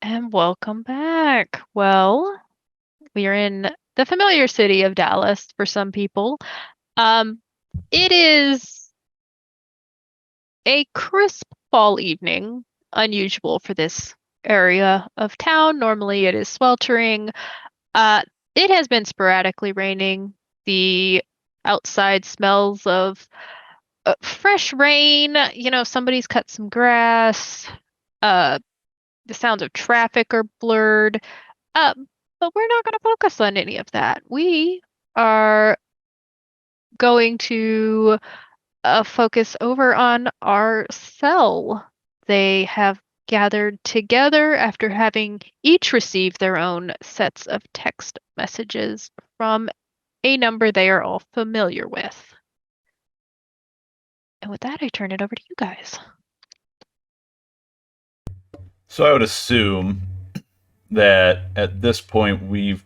And welcome back. Well, we are in the familiar city of Dallas for some people. Um, it is a crisp fall evening, unusual for this area of town. Normally it is sweltering. Uh, it has been sporadically raining. The outside smells of fresh rain. Somebody's cut some grass. Uh, the sounds of traffic are blurred. Uh, but we're not going to focus on any of that. We are going to focus over on our cell. They have gathered together after having each received their own sets of text messages from a number they are all familiar with. And with that, I turn it over to you guys. So I would assume that at this point we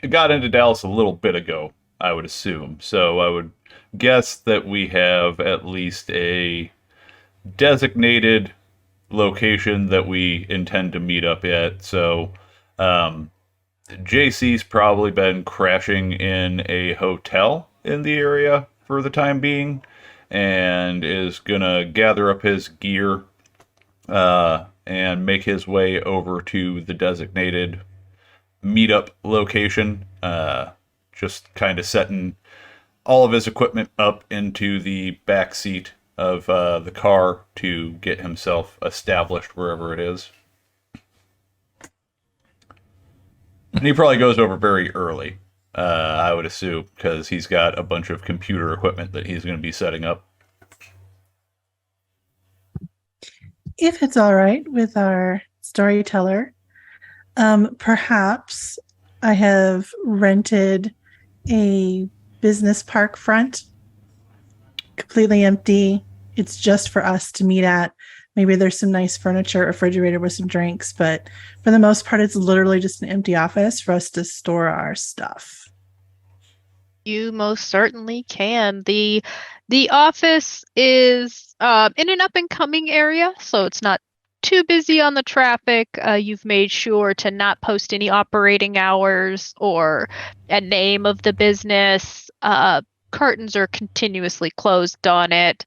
got into Dallas a little bit ago, I would assume. So I would guess that we have at least a designated location that we intend to meet up at. So um, JC's probably been crashing in a hotel in the area for the time being and is gonna gather up his gear and make his way over to the designated meetup location. Just kind of setting all of his equipment up into the back seat of the car to get himself established wherever it is. And he probably goes over very early, I would assume, because he's got a bunch of computer equipment that he's going to be setting up. If it's all right with our storyteller, perhaps I have rented a business park front, completely empty. It's just for us to meet at. Maybe there's some nice furniture, refrigerator with some drinks, but for the most part, it's literally just an empty office for us to store our stuff. You most certainly can. The office is in an up and coming area, so it's not too busy on the traffic. You've made sure to not post any operating hours or a name of the business. Curtains are continuously closed on it.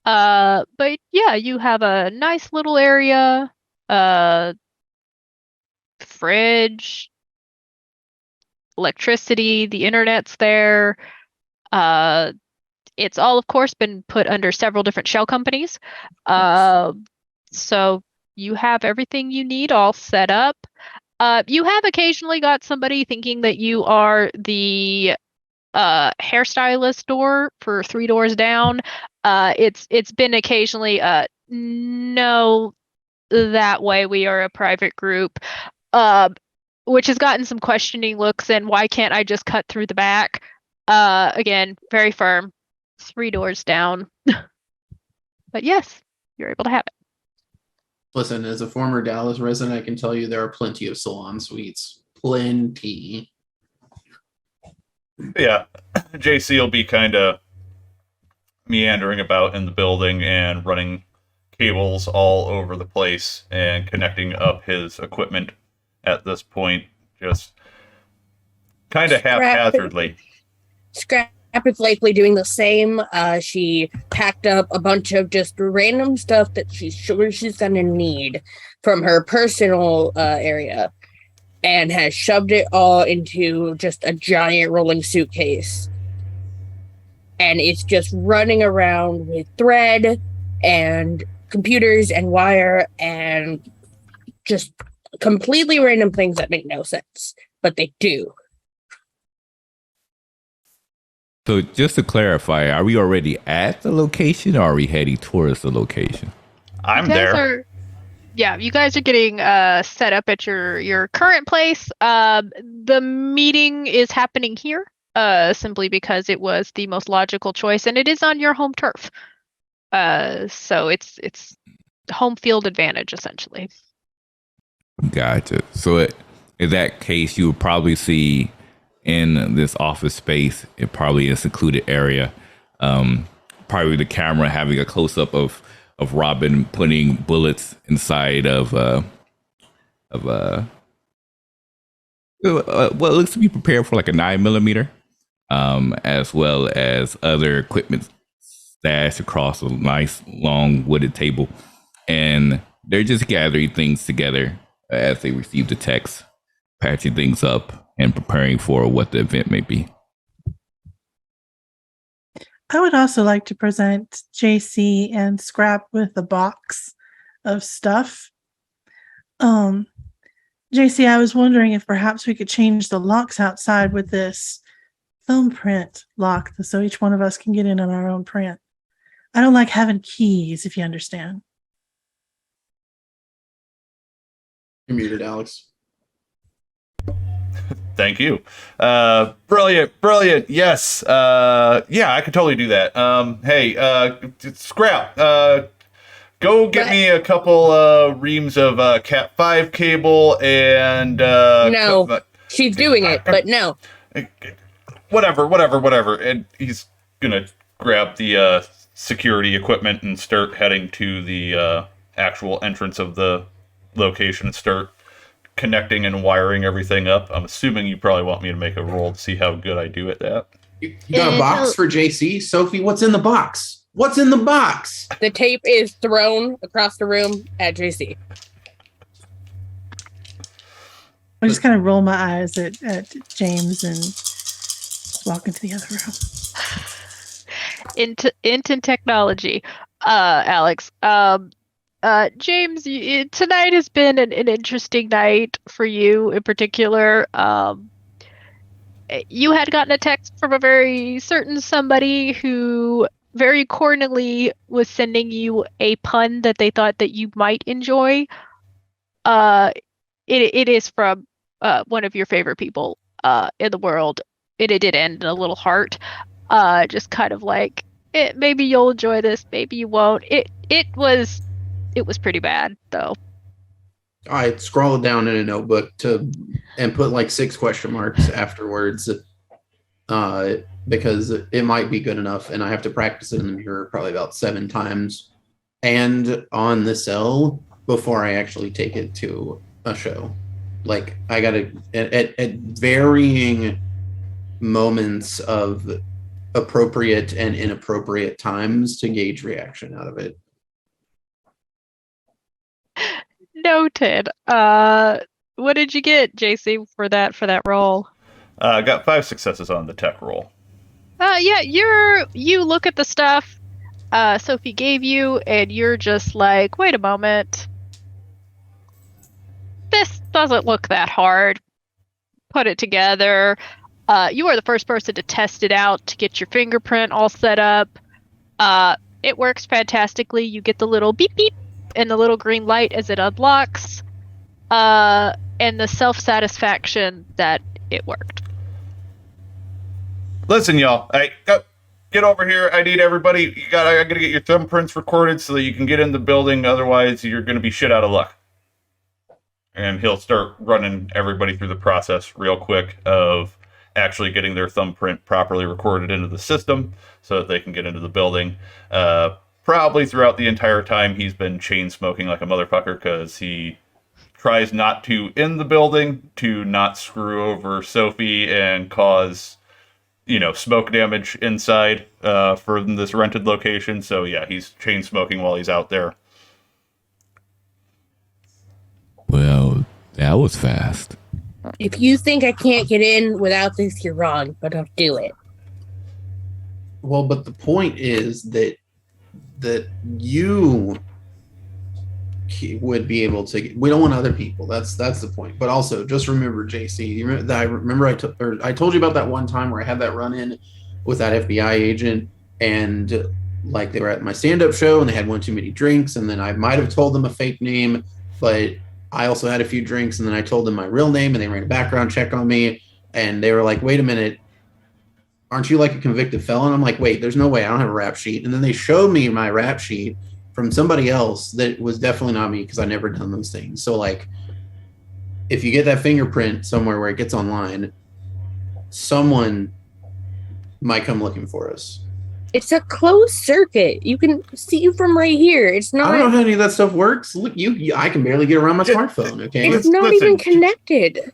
But yeah, you have a nice little area, uh, fridge, electricity, the internet's there. Uh, it's all, of course, been put under several different shell companies. Uh, so you have everything you need all set up. You have occasionally got somebody thinking that you are the hairstylist door for three doors down. It's been occasionally no, that way we are a private group. Uh, which has gotten some questioning looks and why can't I just cut through the back? Again, very firm, three doors down. But yes, you're able to have it. Listen, as a former Dallas resident, I can tell you there are plenty of salon suites. Plenty. Yeah, JC will be kind of meandering about in the building and running cables all over the place and connecting up his equipment at this point, just kind of haphazardly. Scrap is likely doing the same. She packed up a bunch of just random stuff that she's sure she's going to need from her personal area and has shoved it all into just a giant rolling suitcase. And it's just running around with thread and computers and wire and just completely random things that make no sense, but they do. So just to clarify, are we already at the location or are we heading towards the location? I'm there. You guys are getting set up at your current place. The meeting is happening here simply because it was the most logical choice and it is on your home turf. So it's home field advantage essentially. Gotcha. So in that case, you would probably see in this office space, it probably is a secluded area. Probably the camera having a close up of Robin putting bullets inside of what looks to be prepared for like a 9mm, as well as other equipment stashed across a nice long wooded table. And they're just gathering things together as they receive the text, patching things up and preparing for what the event may be. I would also like to present JC and Scrap with a box of stuff. JC, I was wondering if perhaps we could change the locks outside with this thumbprint lock so each one of us can get in on our own print. I don't like having keys, if you understand. You're muted, Alex. Thank you. Brilliant. Yes. Yeah, I could totally do that. Hey, Scrap, go get me a couple reams of Cat 5 cable and No, she's doing it, but no. Whatever. And he's gonna grab the security equipment and start heading to the actual entrance of the location and start connecting and wiring everything up. I'm assuming you probably want me to make a roll to see how good I do at that. You got a box for JC? Sophie, what's in the box? What's in the box? The tape is thrown across the room at JC. I just kind of roll my eyes at James and walk into the other room. Into technology, Alex. James, tonight has been an interesting night for you in particular. You had gotten a text from a very certain somebody who very cornily was sending you a pun that they thought that you might enjoy. It is from one of your favorite people in the world. It did end in a little heart. Just kind of like, maybe you'll enjoy this, maybe you won't. It was pretty bad, though. I scroll it down in a notebook and put like 6 question marks afterwards, because it might be good enough, and I have to practice it in the mirror probably about 7 times and on the cell before I actually take it to a show. Like, I gotta at varying moments of appropriate and inappropriate times to gauge reaction out of it. Noted. What did you get, JC, for that role? I got 5 successes on the tech roll. Yeah, you look at the stuff Sophie gave you, and you're just like, wait a moment. This doesn't look that hard. Put it together. You are the first person to test it out, to get your fingerprint all set up. It works fantastically. You get the little beep beep and the little green light as it unlocks, and the self-satisfaction that it worked. Listen, y'all. Get over here. I need everybody. I gotta get your thumbprints recorded so that you can get in the building. Otherwise, you're gonna be shit out of luck. And he'll start running everybody through the process real quick of actually getting their thumbprint properly recorded into the system so that they can get into the building. Probably throughout the entire time he's been chain smoking like a motherfucker, because he tries not to in the building to not screw over Sophie and cause, smoke damage inside for this rented location. So yeah, he's chain smoking while he's out there. Well, that was fast. If you think I can't get in without this, you're wrong, but I'll do it. Well, but the point is that you would be able to. We don't want other people. That's the point. But also, just remember, JC. I told you about that one time where I had that run-in with that FBI agent, and like they were at my stand-up show and they had one too many drinks, and then I might have told them a fake name, but I also had a few drinks, and then I told them my real name, and they ran a background check on me, and they were like, "Wait a minute. Aren't you like a convicted felon?" I'm like, wait, there's no way. I don't have a rap sheet. And then they showed me my rap sheet from somebody else that was definitely not me, because I never done those things. So like, if you get that fingerprint somewhere where it gets online, someone might come looking for us. It's a closed circuit. You can see from right here. It's I not. don't know how any of that stuff works. Look, I can barely get around my smartphone. Okay, It's not even connected.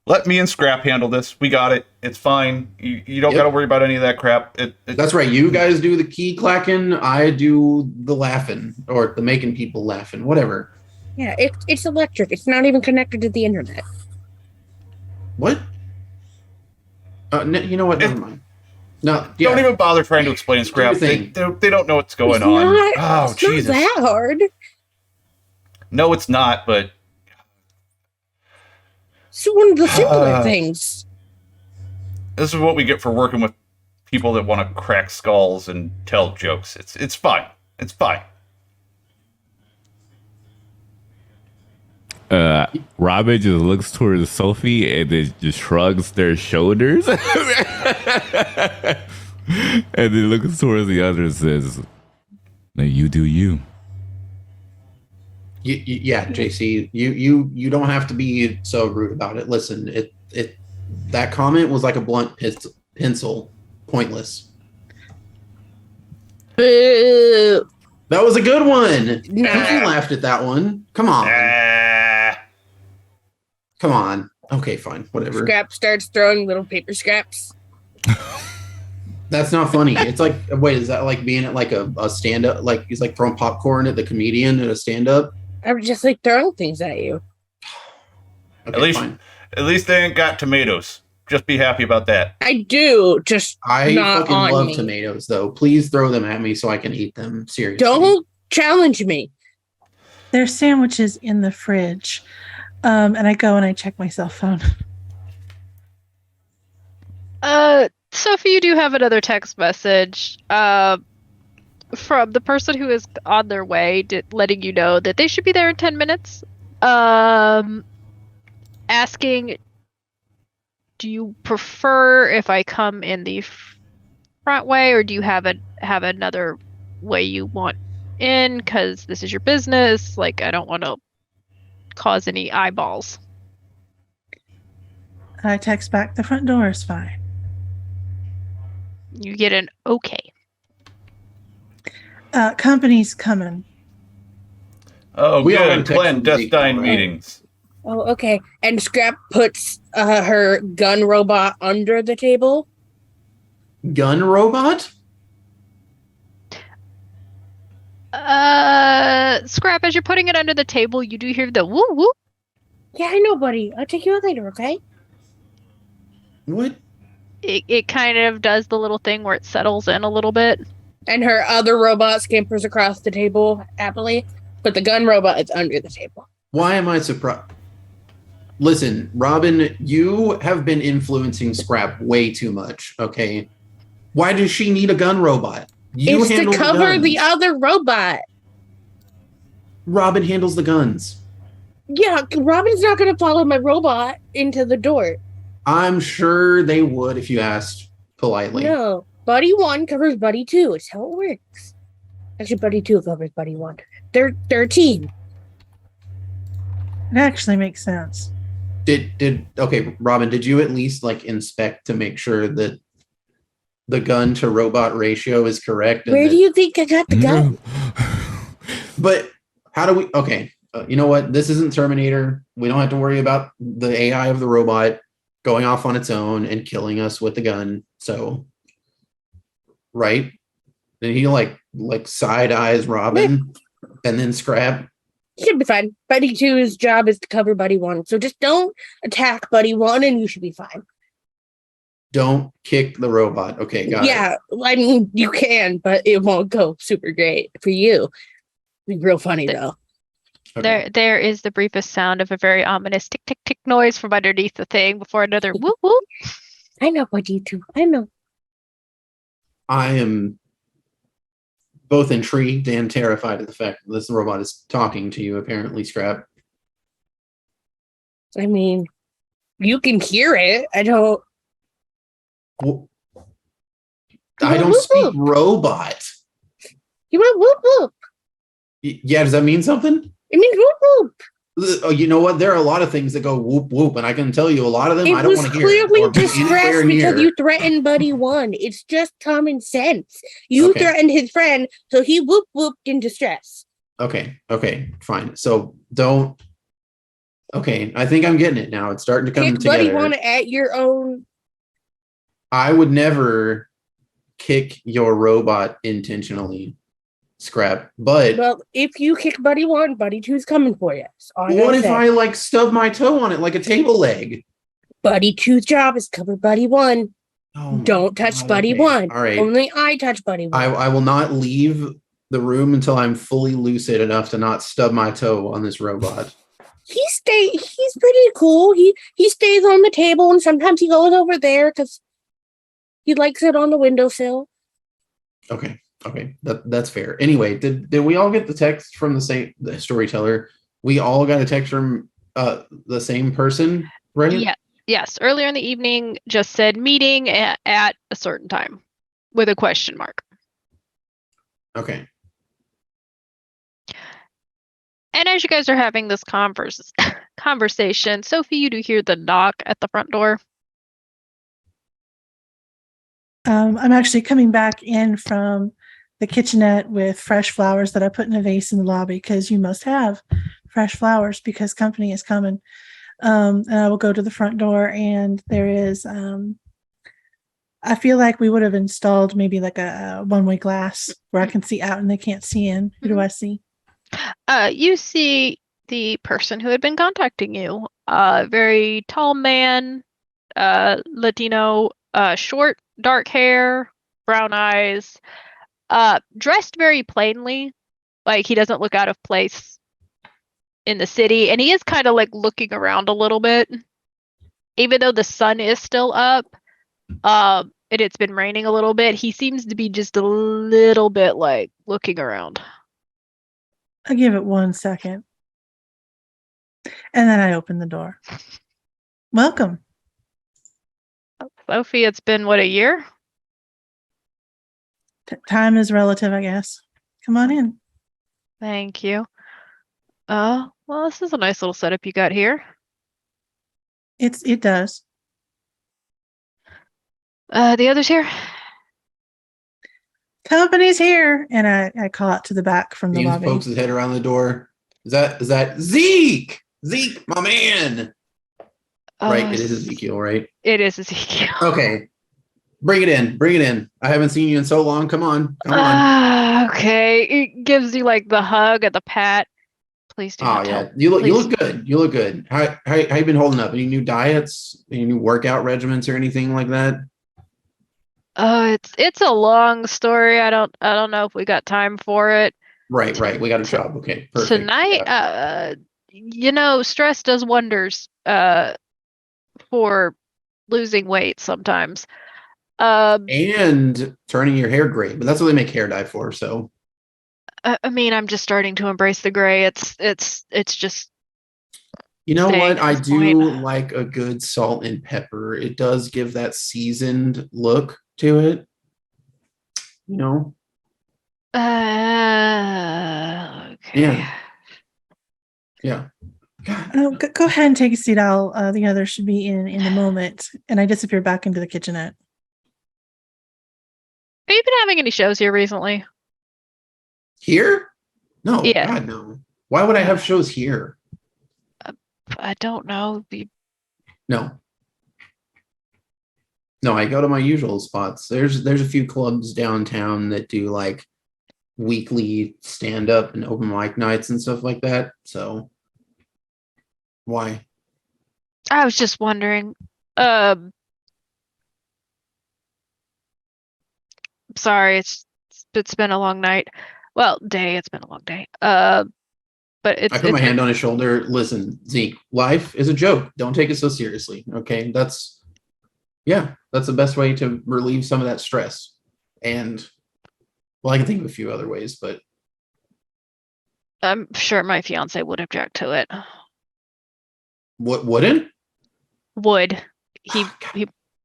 Let me and Scrap handle this. We got it. It's fine. You don't got to worry about any of that crap. That's right. You guys do the key clacking. I do the laughing or the making people laughing. Whatever. Yeah, it's electric. It's not even connected to the internet. What? You know what? Never mind. No, Don't even bother trying to explain Scrap. They don't know what's going on. Oh, Jesus. Not that hard. No, it's not, but... It's one of the simpler things. This is what we get for working with people that want to crack skulls and tell jokes. It's fine. It's fine. Robin just looks towards Sophie and then just shrugs their shoulders. And then looks towards the other and says, "Now you do you." Yeah, JC, you don't have to be so rude about it. Listen, that comment was like a blunt pencil, pointless. Boo. That was a good one. Nah. You laughed at that one. Come on. Come on. Okay, fine. Whatever. Scrap starts throwing little paper scraps. That's not funny. It's like, wait, is that like being at like a stand-up? Like he's like throwing popcorn at the comedian at a stand-up? I would just like throwing things at you. Okay, at least they ain't got tomatoes. Just be happy about that. I do, just I not fucking on love me. tomatoes, though. Please throw them at me so I can eat them. Seriously. Don't challenge me. There's sandwiches in the fridge. And I go and I check my cell phone. Sophie, you do have another text message from the person who is on their way, letting you know that they should be there in 10 minutes. Asking, do you prefer if I come in the front way, or do you have another way you want in? Because this is your business. Like, I don't want to cause any eyeballs. I text back, the front door is fine. You get an okay. Company's coming. Oh, We good. all Clandestine meetings. Oh, okay. And Scrap puts her gun robot under the table. Gun robot? Scrap, as you're putting it under the table, you do hear the woo woo. Yeah, I know, buddy. I'll take you out later, okay? What? It kind of does the little thing where it settles in a little bit. And her other robot scampers across the table happily, but the gun robot is under the table. Why am I surprised? Listen, Robin, you have been influencing Scrap way too much, okay? Why does she need a gun robot? You It's to handle cover the guns. other robot. Robin handles the guns. Yeah, Robin's not going to follow my robot into the door. I'm sure they would if you asked politely. No. Buddy 1 covers Buddy 2. It's how it works. Actually, Buddy 2 covers Buddy 1. They're a team. It actually makes sense. Okay, Robin, did you at least like inspect to make sure that the gun to robot ratio is correct? Where do you think I got the gun? But how do we? Okay, you know what? This isn't Terminator. We don't have to worry about the AI of the robot going off on its own and killing us with the gun. So, right? Then he like side eyes Robin, and then Scrap. Should be fine. Buddy 2's job is to cover Buddy 1. So just don't attack Buddy 1 and you should be fine. Don't kick the robot. Okay, got it. Yeah, I mean, you can, but it won't go super great for you. Be real funny, though. Okay. There is the briefest sound of a very ominous tick tick tick noise from underneath the thing before another whoop whoop. I know, Buddy 2. I know. I am both intrigued and terrified of the fact that this robot is talking to you, apparently, Scrap. I mean, you can hear it. I don't. Well, I don't speak robot. You went whoop whoop. Yeah, does that mean something? It means whoop whoop. Oh, you know what? There are a lot of things that go whoop whoop, and I can tell you a lot of them I It don't was want to hear clearly or be anywhere distressed because near. you threatened Buddy One. It's just common sense. You Okay. threatened his friend, so he whoop whooped in distress. Okay, fine. So don't. Okay, I think I'm getting it now. It's starting to come Kick Buddy together. One at your own. I would never kick your robot intentionally, Scrap. But Well, if you kick Buddy One, Buddy Two's coming for you. That's all I what gotta if say. I like stub my toe on it like a table leg? Buddy Two's job is cover Buddy One. Oh my Don't touch God, Buddy okay. One. All right. Only I touch Buddy One. I will not leave the room until I'm fully lucid enough to not stub my toe on this robot. He's pretty cool. He stays on the table and sometimes he goes over there because he likes it on the windowsill. Okay, that's fair. Anyway, did we all get the text from the storyteller? We all got a text from the same person, right? Yeah. Yes. Earlier in the evening, just said meeting at a certain time with a question mark. Okay. And as you guys are having this conversation, Sophie, you do hear the knock at the front door. I'm actually coming back in from the kitchenette with fresh flowers that I put in a vase in the lobby because you must have fresh flowers because company is coming. And I will go to the front door and there is, I feel like we would have installed maybe like a one-way glass where I can see out and they can't see in. Who do I see? You see the person who had been contacting you. Very tall man, Latino, short, dark hair, brown eyes, dressed very plainly, like he doesn't look out of place in the city, and he is kind of like looking around a little bit, even though the sun is still up. It's been raining a little bit. He seems to be just a little bit like looking around. I give it 1 second. And then I open the door. Welcome. Sophie, it's been what, a year? Time is relative, I guess. Come on in. Thank you. Well, this is a nice little setup you got here. It does. The others here? Company's here. And I call out to the back from the James lobby. pokes his head around the door. Is that Zeke? Zeke, my man. Right, it is Ezekiel, right? It is Ezekiel. Okay. Bring it in. I haven't seen you in so long. Come on. Okay. It gives you like the hug and the pat. Please do. Oh yeah, you look good. You look good. How you been holding up? Any new diets? Any new workout regimens or anything like that? It's a long story. I don't know if we got time for it. Right. We got a job. Okay, perfect. Tonight, yeah. Stress does wonders for losing weight sometimes. And turning your hair gray, but that's what they make hair dye for. So I mean, I'm just starting to embrace the gray. It's just. You know what? I do point. like a good salt and pepper. It does give that seasoned look to it. You know? Okay. Yeah. Go ahead and take a seat. The others should be in a moment. And I disappear back into the kitchenette. Have you been having any shows here recently? Here? No. Yeah. God, no. Why would I have shows here? I don't know. No, I go to my usual spots. There's a few clubs downtown that do like weekly stand up and open mic nights and stuff like that. So why? I was just wondering. Sorry, it's been a long night. Well, day. It's been a long day. But I put my hand on his shoulder. Listen, Zeke, life is a joke. Don't take it so seriously. Okay. That's the best way to relieve some of that stress. And well, I can think of a few other ways, but I'm sure my fiance would object to it. What wouldn't? Would. He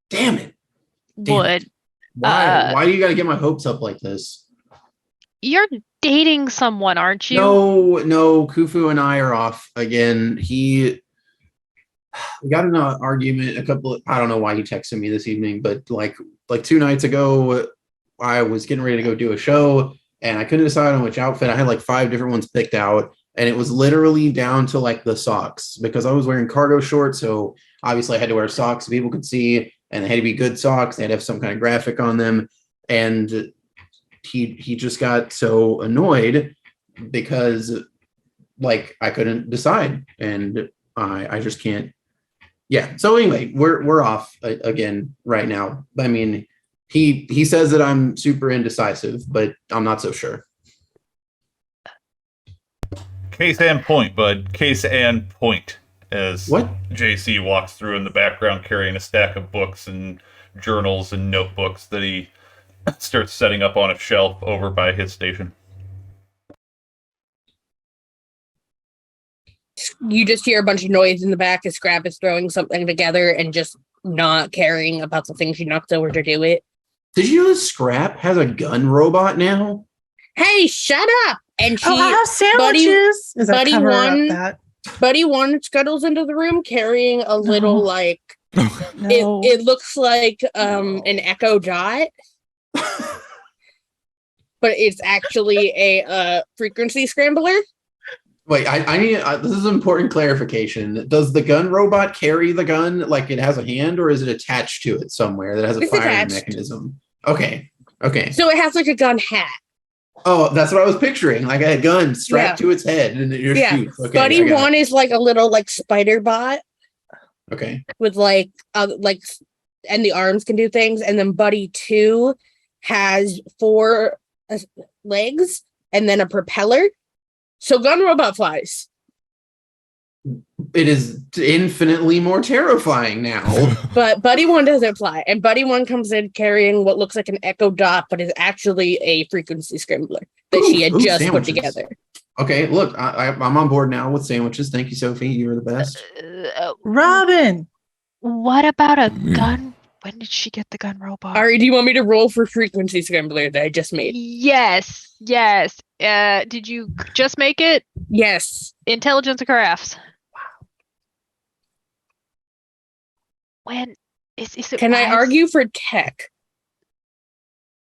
Damn it. would. Why do you gotta get my hopes up like this? You're dating someone, aren't you? No, Kufu and I are off again. We got in an argument I don't know why he texted me this evening, but like 2 nights ago, I was getting ready to go do a show and I couldn't decide on which outfit. I had like 5 different ones picked out, and it was literally down to like the socks because I was wearing cargo shorts. So obviously I had to wear socks so people could see, and they had to be good socks. They had to have some kind of graphic on them. And he just got so annoyed because like I couldn't decide, and I just can't. Yeah. So anyway, we're off again right now. I mean, he says that I'm super indecisive, but I'm not so sure. Case and point, bud. Case and point. As What? JC walks through in the background carrying a stack of books and journals and notebooks that he starts setting up on a shelf over by his station. You just hear a bunch of noise in the back as Scrap is throwing something together and just not caring about the thing she knocked over to do it. Did you know that Scrap has a gun robot now? Hey, shut up! And she, I have sandwiches. Is that Buddy cover one- up Buddy One scuttles into the room carrying a little like that? No. it looks like an Echo Dot, but it's actually a frequency scrambler. Wait, I need. This is an important clarification. Does the gun robot carry the gun like it has a hand, or is it attached to it somewhere that has a It's firing attached. mechanism? Okay. So it has like a gun hat. Oh, that's what I was picturing. Like a gun strapped to its head and it just shoots. Okay, Buddy I got One it. is like a little like spider bot Okay. with and the arms can do things, and then Buddy Two has 4 legs and then a propeller. So gun robot flies. It is infinitely more terrifying now. But Buddy One doesn't fly, and Buddy One comes in carrying what looks like an Echo Dot, but is actually a frequency scrambler that she had just put sandwiches. together. Okay, look, I'm on board now with sandwiches. Thank you, Sophie. You were the best. Robin. What about a gun? When did she get the gun robot? Ari, do you want me to roll for frequency scrambler that I just made? Yes. Did you just make it? Yes. Intelligence or crafts? Wow. When is it? Can I wise? argue for tech?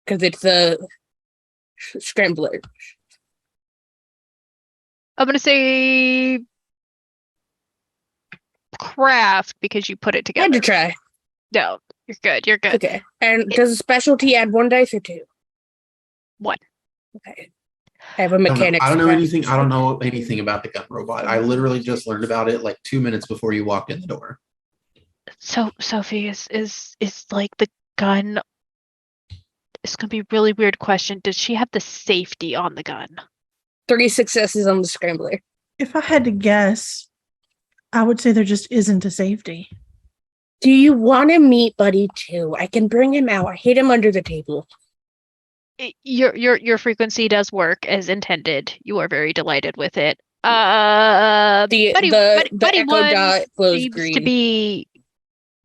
Because it's a scrambler. I'm gonna say craft because you put it I had together. to try. No, you're good. You're good. Okay. And does a specialty add 1 dice or 2? 1. Okay. I have a mechanics. I don't know craft. anything. I don't know anything about the gun robot. I literally just learned about it like 2 minutes before you walked in the door. So Sophie is like the gun. It's gonna be a really weird question. Does she have the safety on the gun? 3 successes on the scrambler. If I had to guess, I would say there just isn't a safety. Do you want to meet Buddy Two? I can bring him out. I hid him under the table. Your frequency does work as intended. You are very delighted with it. Buddy Echo One Dot glows seems green. to be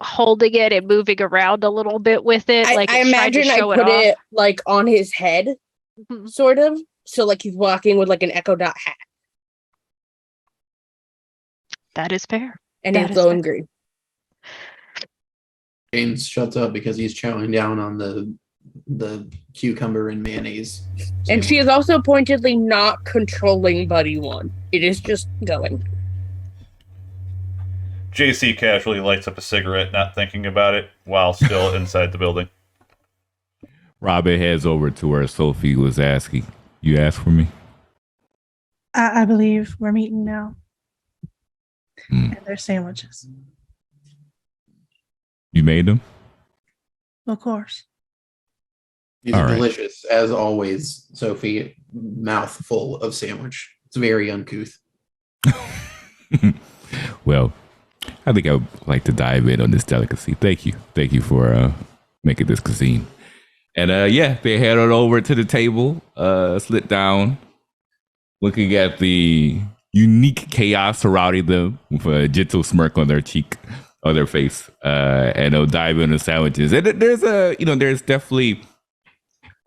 holding it and moving around a little bit with it. I it's trying to imagine I show put off. it like on his head, Mhm. sort of. So like he's walking with like an Echo Dot hat, That is fair. and That he's is glowing fair. green. James shuts up because he's chowing down on the cucumber and mayonnaise. And she is also pointedly not controlling Buddy One. It is just going. JC casually lights up a cigarette, not thinking about it, while still inside the building. Robin heads over to where Sophie was asking. You asked for me? I believe we're meeting now. Hmm. And there's sandwiches. You made them? Of course. These All are right. delicious, as always, Sophie. Mouthful of sandwich. It's very uncouth. Well, I think I would like to dive in on this delicacy. Thank you. Thank you for making this cuisine. And yeah, they head on over to the table, sit down, looking at the unique chaos surrounding them with a gentle smirk on their cheek, on their face, and they'll dive into the sandwiches. And there's there's definitely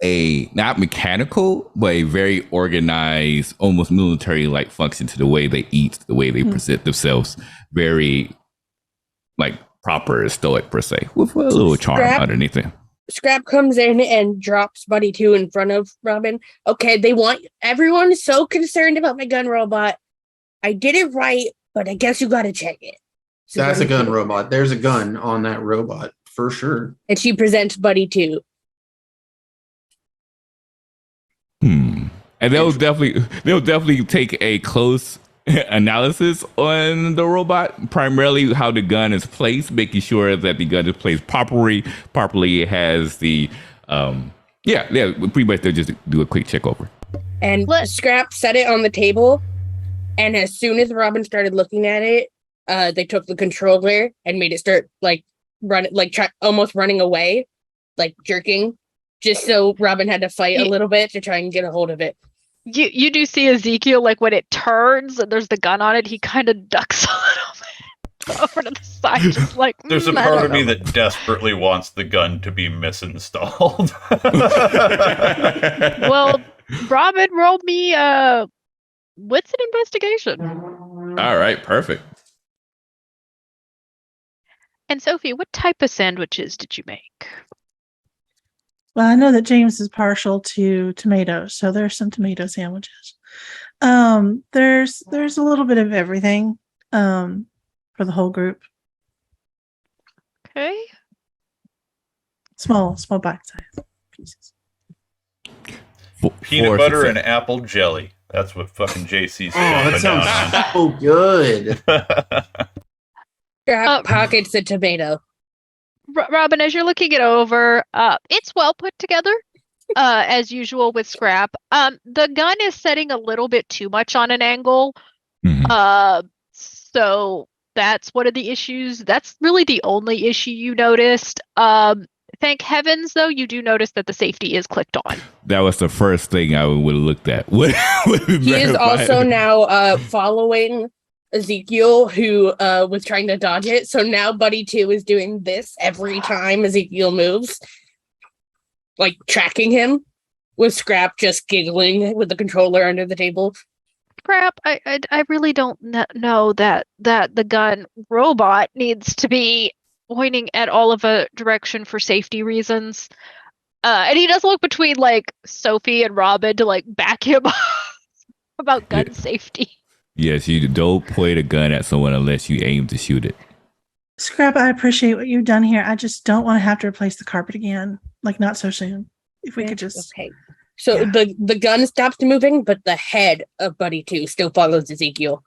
a not mechanical, but a very organized, almost military-like function to the way they eat, the way they present themselves. Very like proper stoic per se, with a little charm underneath it. Scrap comes in and drops Buddy 2 in front of Robin. Okay, everyone is so concerned about my gun robot. I did it right, but I guess you gotta check it. So That's a Buddy gun 2. robot. There's a gun on that robot for sure. And she presents Buddy 2. And they'll definitely take a close analysis on the robot, primarily how the gun is placed, making sure that the gun is placed properly. It has the pretty much they'll just do a quick check over. And Scrap set it on the table, and as soon as Robin started looking at it, they took the controller and made it start almost running away, like jerking, just so Robin had to fight a little bit to try and get a hold of it. You do see Ezekiel, like when it turns and there's the gun on it, he kind of ducks a little bit over to the side, just like There's a part of me that desperately wants the gun to be misinstalled. Well, Robin, roll me what's an investigation? All right, perfect. And Sophie, what type of sandwiches did you make? Well, I know that James is partial to tomatoes, so there's some tomato sandwiches. There's a little bit of everything for the whole group. Okay. Small bite size pieces. Peanut butter and apple jelly. That's what fucking JC's that sounds so good. Scrap pockets the tomato. Robin, as you're looking it over, it's well put together, as usual with Scrap. The gun is setting a little bit too much on an angle. So that's one of the issues. That's really the only issue you noticed. Thank heavens, though, you do notice that the safety is clicked on. That was the first thing I would have looked at. He is also now following Ezekiel, who was trying to dodge it. So now Buddy 2 is doing this every time Ezekiel moves, like tracking him, with Scrap just giggling with the controller under the table. Scrap, I really don't know that the gun robot needs to be pointing at all of a direction for safety reasons. And he does look between like Sophie and Robin to like back him up about gun safety. Yes, you don't point a gun at someone unless you aim to shoot it. Scrap, I appreciate what you've done here. I just don't want to have to replace the carpet again. Like, not so soon. If we could just... Okay. So the gun stops moving, but the head of Buddy 2 still follows Ezekiel.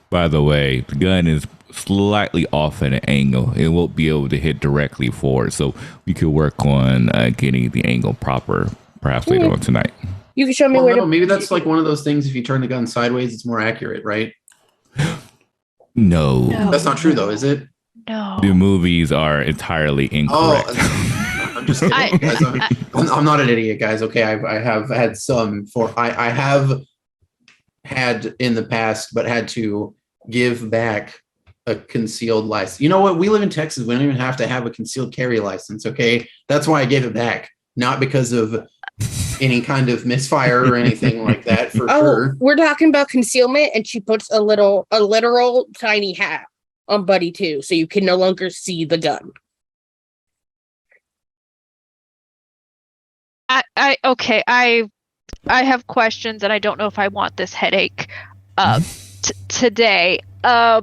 By the way, the gun is slightly off at an angle. It won't be able to hit directly forward. So we could work on getting the angle proper, perhaps later on tonight. You can show me where to... Maybe that's like one of those things, if you turn the gun sideways, it's more accurate, right? No. That's not true, though, is it? No. The movies are entirely incorrect. I'm just kidding. I'm not an idiot, guys. Okay, I have had I have had in the past, but had to give back a concealed license. You know what? We live in Texas. We don't even have to have a concealed carry license. Okay, that's why I gave it back, not because of any kind of misfire or anything like that. For sure. We're talking about concealment, and she puts a literal tiny hat on Buddy 2, so you can no longer see the gun. I have questions, and I don't know if I want this headache today. We are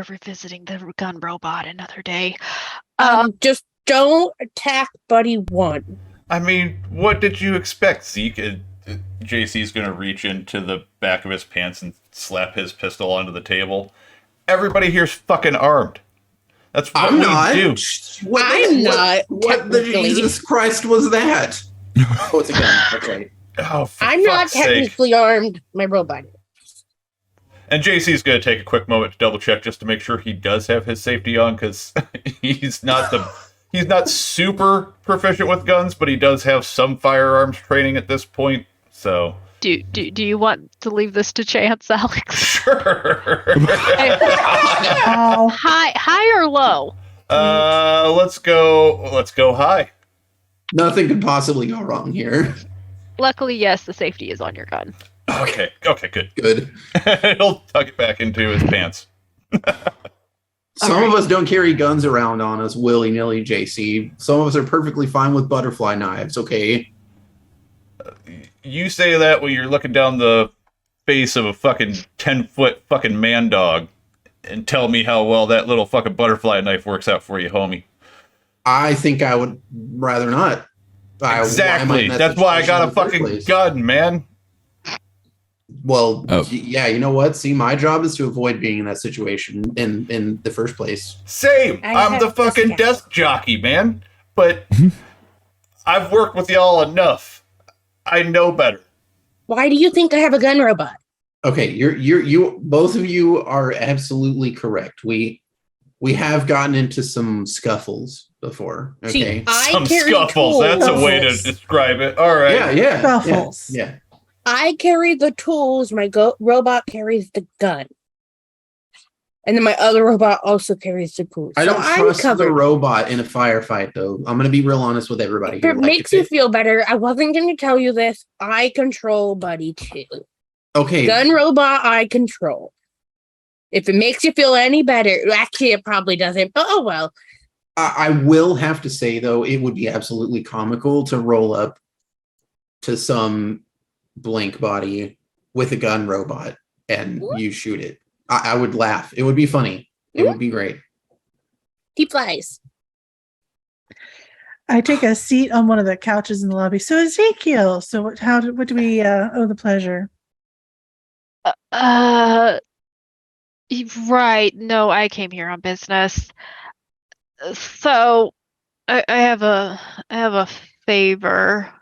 revisiting the gun robot another day. Just don't attack Buddy 1. I mean, what did you expect, Zeke? JC's going to reach into the back of his pants and slap his pistol onto the table. Everybody here's fucking armed. That's what we do. I'm not. What the Jesus Christ was that? Oh, it's a gun. That's right. Oh, I'm not technically armed. My robot. And JC's going to take a quick moment to double check just to make sure he does have his safety on, because he's not super proficient with guns, but he does have some firearms training at this point. So do you want to leave this to chance, Alex? Sure. High or low? Let's go high. Nothing could possibly go wrong here. Luckily, yes, the safety is on your gun. Okay, good. Good. He'll tuck it back into his pants. Some of us don't carry guns around on us willy-nilly, JC. Some of us are perfectly fine with butterfly knives, okay? You say that when you're looking down the face of a fucking 10-foot fucking man dog and tell me how well that little fucking butterfly knife works out for you, homie. I think I would rather not. Exactly. That's why I got a fucking gun, man. Well, yeah, you know what? See, my job is to avoid being in that situation in the first place. Same. I'm the fucking desk jockey, man. But I've worked with y'all enough. I know better. Why do you think I have a gun robot? Okay, you both of you are absolutely correct. We have gotten into some scuffles before. Okay, See, I some carry scuffles. tools. That's a way to describe it. All right. yeah, Scuffles. yeah. I carry the tools. My robot carries the gun, and then my other robot also carries the tools. I don't so trust I'm the robot in a firefight, though. I'm going to be real honest with everybody. If it makes you feel better, I wasn't going to tell you this. I control Buddy too. Okay. Gun robot, I control. If it makes you feel any better, actually, it probably doesn't. But oh well. I will have to say though, it would be absolutely comical to roll up to some blank body with a gun robot and you shoot it. I would laugh. It would be funny. It would be great. He flies. I take a seat on one of the couches in the lobby. So Ezekiel, so what do we owe the pleasure? Right. No, I came here on business. So I have a favor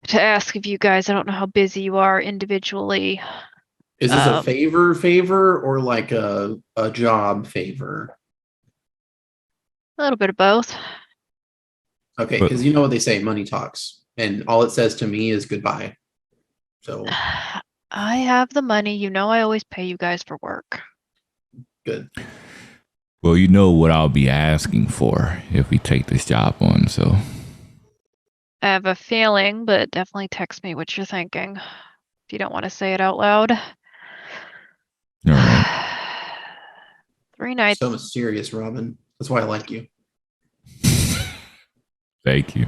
to ask of you guys. I don't know how busy you are individually. Is this a favor or like a job favor? A little bit of both. Okay, because you know what they say, money talks, and all it says to me is goodbye. So I have the money. You know I always pay you guys for work. good. Well, you know what I'll be asking for if we take this job on, so. I have a feeling, but definitely text me what you're thinking if you don't want to say it out loud. All right. 3 nights. So mysterious, Robin. That's why I like you. Thank you.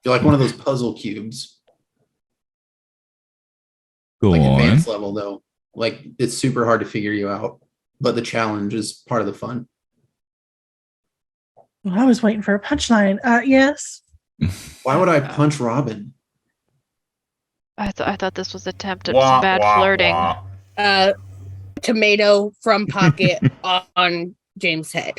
You're like one of those puzzle cubes. Go like on. Advanced level though. Like it's super hard to figure you out, but the challenge is part of the fun. Well, I was waiting for a punchline. Yes. Why would I punch Robin? I thought this was attempt at some bad flirting. Tomato from pocket on James' head.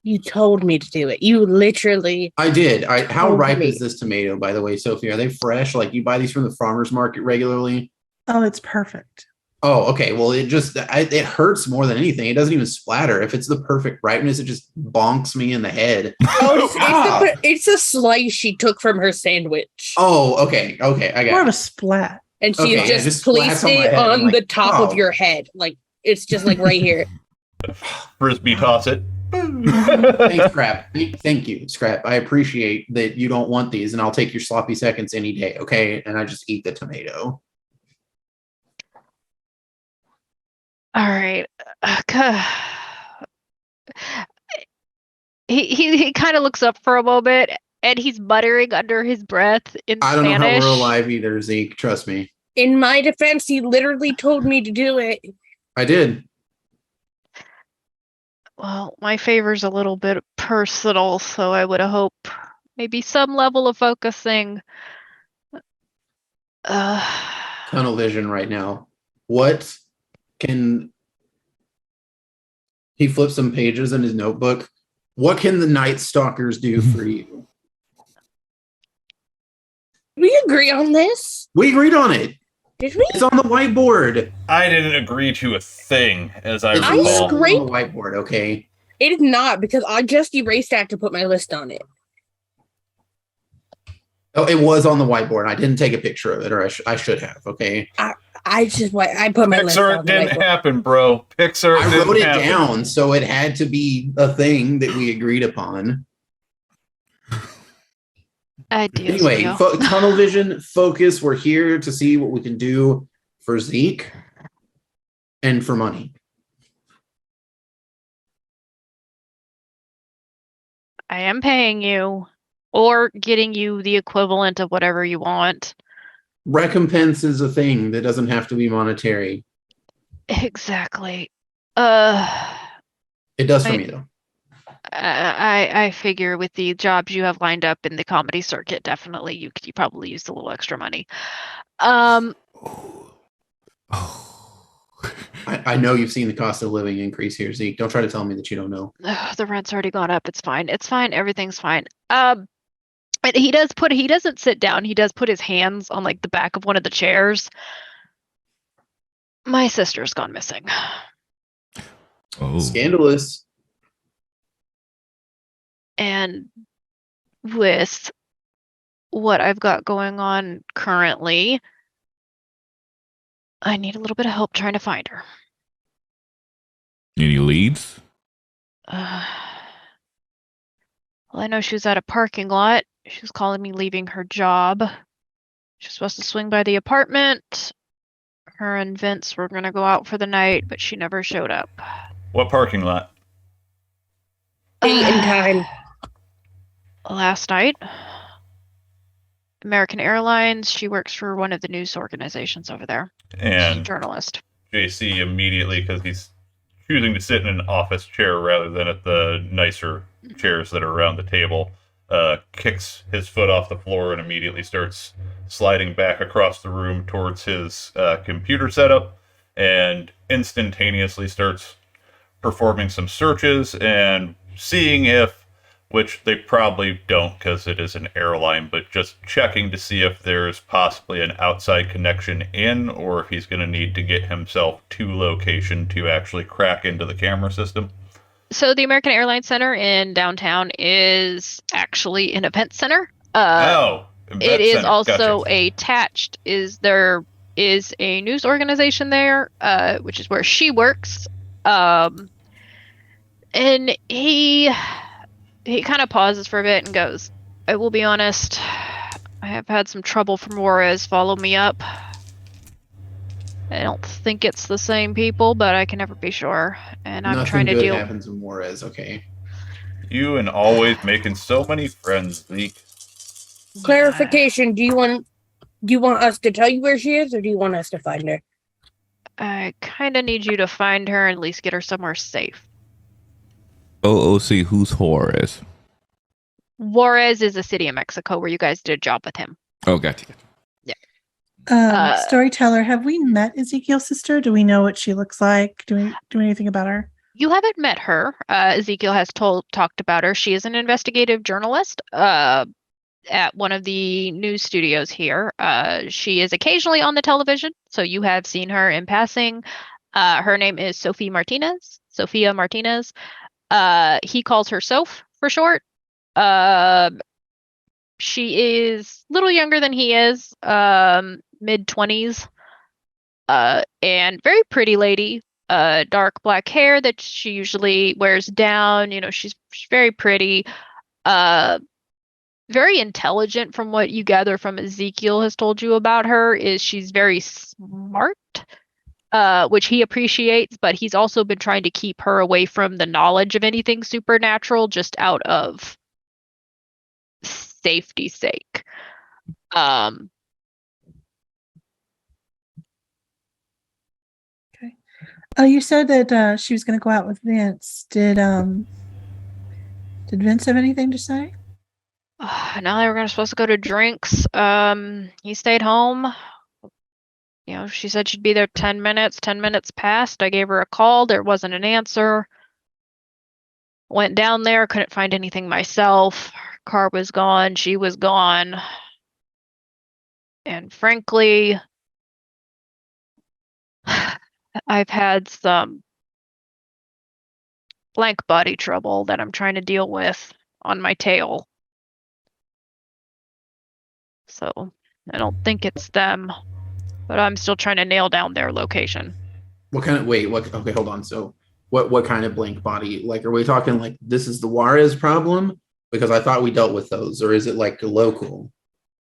You told me to do it. You literally. I did. How told ripe me. is this tomato, by the way, Sophie? Are they fresh? Like you buy these from the farmer's market regularly? Oh, it's perfect. Oh, okay. Well, it hurts more than anything. It doesn't even splatter. If it's the perfect ripeness, it just bonks me in the head. Oh, it's a slice she took from her sandwich. Oh, okay. Okay. I More got of it. a splat. And she Okay, yeah, just just placed splats on my it head. I'm on like, the top of oh. your head. Like, it's just like right here. Frisbee toss it. Thanks, Scrap. Thank you, Scrap. I appreciate that you don't want these, and I'll take your sloppy seconds any day, okay? And I just eat the tomato. All right. He kind of looks up for a moment and he's muttering under his breath in I don't know Spanish. how we're alive either, Zeke. Trust me. In my defense, he literally told me to do it. I did. Well, my favor's a little bit personal, so I would hope maybe some level of focusing. Tunnel vision right now. What can he flip some pages in his notebook? What can the Night Stalkers do for you? We agree on this? We agreed on it. Did we? It's on the whiteboard. I didn't agree to a thing, as I It's recall. all scraped- on the whiteboard, okay? It is not because I just erased that to put my list on it. Oh, it was on the whiteboard. I didn't take a picture of it, or I should have, okay? I put my list Pixar down. didn't happen, bro. Pixar I didn't wrote it happen. down, so it had to be a thing that we agreed upon. Ideas Anyway, for you. tunnel vision, focus. We're here to see what we can do for Zeke and for money. I am paying you or getting you the equivalent of whatever you want. Recompense is a thing that doesn't have to be monetary. Exactly. It does for I- me though. I figure with the jobs you have lined up in the comedy circuit, definitely you probably used a little extra money. I know you've seen the cost of living increase here, Zeke. Don't try to tell me that you don't know. The rent's already gone up. It's fine. It's fine. Everything's fine. And he doesn't sit down. He does put his hands on like the back of one of the chairs. My sister's gone missing. Oh, Scandalous. And with what I've got going on currently, I need a little bit of help trying to find her. any leads? Well, I know she was at a parking lot. She was calling me leaving her job. She was supposed to swing by the apartment. Her and Vince were gonna go out for the night, but she never showed up. What parking lot? Date and time. Last night. American Airlines. She works for one of the news organizations over there. She's a And journalist. JC immediately, because he's choosing to sit in an office chair rather than at the nicer chairs that are around the table, kicks his foot off the floor and immediately starts sliding back across the room towards his computer setup and instantaneously starts performing some searches and seeing if, which they probably don't because it is an airline, but just checking to see if there's possibly an outside connection in or if he's going to need to get himself to location to actually crack into the camera system. So the American Airlines Center in downtown is actually an event center. It is center. also Gotcha. attached. There is a news organization there, which is where she works. And he kind of pauses for a bit and goes, I will be honest, I have had some trouble from Juarez follow me up. I don't think it's the same people, but I can never be sure. And I'm Nothing trying to good deal. happens in Juarez, okay? You and always making so many friends, Zeke. Clarification. Do you want us to tell you where she is, or do you want us to find her? I kind of need you to find her and at least get her somewhere safe. OOC, who's Juarez? Juarez is a city in Mexico where you guys did a job with him. Oh, gotcha. Storyteller, have we met Ezekiel's sister? Do we know what she looks like? Do we do anything about her? You haven't met her. Ezekiel has talked about her. She is an investigative journalist at one of the news studios here. She is occasionally on the television, so you have seen her in passing. Her name is Sophia Martinez. He calls her Soph for short. She is a little younger than he is, mid-20s, and very pretty lady. Dark black hair that she usually wears down. You know, she's very pretty. Very intelligent from what you gather from Ezekiel has told you about her. Is she's very smart, which he appreciates, but he's also been trying to keep her away from the knowledge of anything supernatural just out of safety's sake. You said that she was going to go out with Vince. Did Vince have anything to say? Now they were supposed to go to drinks. He stayed home. You know, she said she'd be there 10 minutes. 10 minutes passed. I gave her a call. There wasn't an answer. Went down there, couldn't find anything myself. Her car was gone. She was gone. And frankly, I've had some blank body trouble that I'm trying to deal with on my tail. So I don't think it's them. but I'm still trying to nail down their location. What kind of wait? What? Okay, hold on. So, what kind of blank body? Like, are we talking like this is the Juarez problem? Because I thought we dealt with those, or is it like local?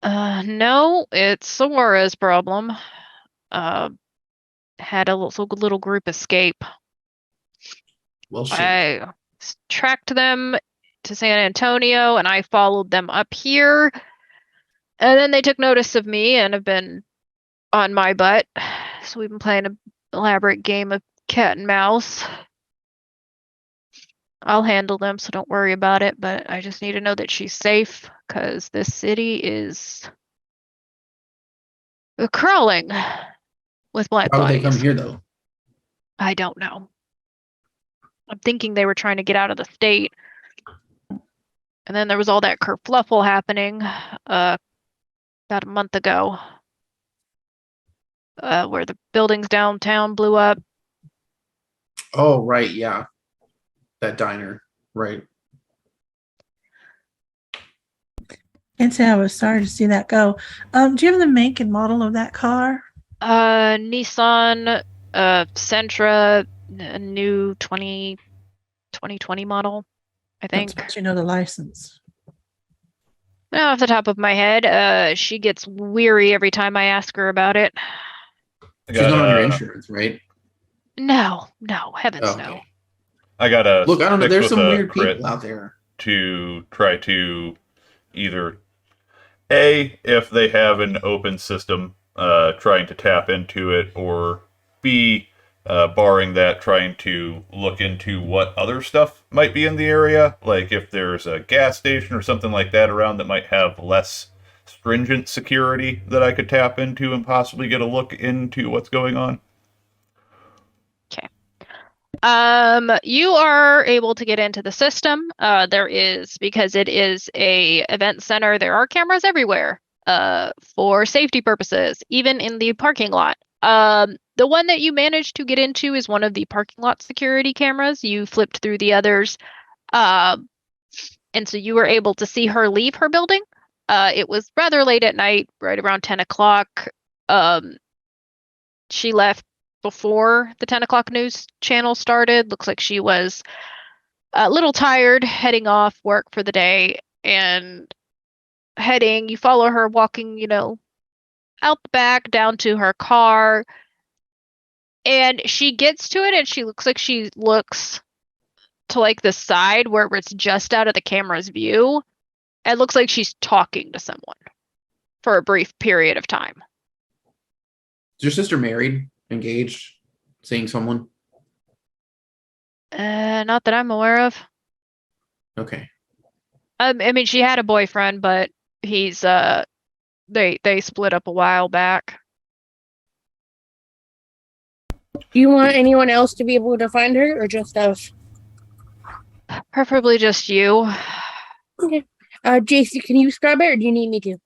No, it's Sora's problem. Had a little group escape. Well, shit. I tracked them to San Antonio and I followed them up here. And then they took notice of me and have been on my butt. So we've been playing an elaborate game of cat and mouse. I'll handle them, so don't worry about it. But I just need to know that she's safe because this city is crawling with black How would they bodies. come here though? I don't know. I'm thinking they were trying to get out of the state. And then there was all that kerfluffle happening about a month ago where the buildings downtown blew up. Oh, right, yeah, that diner, right? Can't say I was sorry to see that go. Do you have the make and model of that car? Nissan Sentra, a new 2020 model, I think. Don't you know the license? Now, off the top of my head, she gets weary every time I ask her about it. She's not on your insurance, right? No, heavens Okay. no. I gotta Look, I don't know. stick There's with some a weird crit people out there. to try to either A, if they have an open system, trying to tap into it, or B, barring that, trying to look into what other stuff might be in the area, like if there's a gas station or something like that around that might have less stringent security that I could tap into and possibly get a look into what's going on. You are able to get into the system. There is, because it is a event center, there are cameras everywhere, for safety purposes, even in the parking lot. The one that you managed to get into is one of the parking lot security cameras. You flipped through the others. And so you were able to see her leave her building. It was rather late at night, right around 10 o'clock. She left before the 10 o'clock news channel started. Looks like she was a little tired, heading off work for the day, and you follow her walking, out the back down to her car. And she gets to it and she looks to like the side where it's just out of the camera's view. It looks like she's talking to someone for a brief period of time. Is your sister married, engaged, seeing someone? Not that I'm aware of. Okay. I mean, she had a boyfriend, but he's they split up a while back. Do you want anyone else to be able to find her, or just us? Preferably just you. Okay. JC, can you describe it, or do you need me to?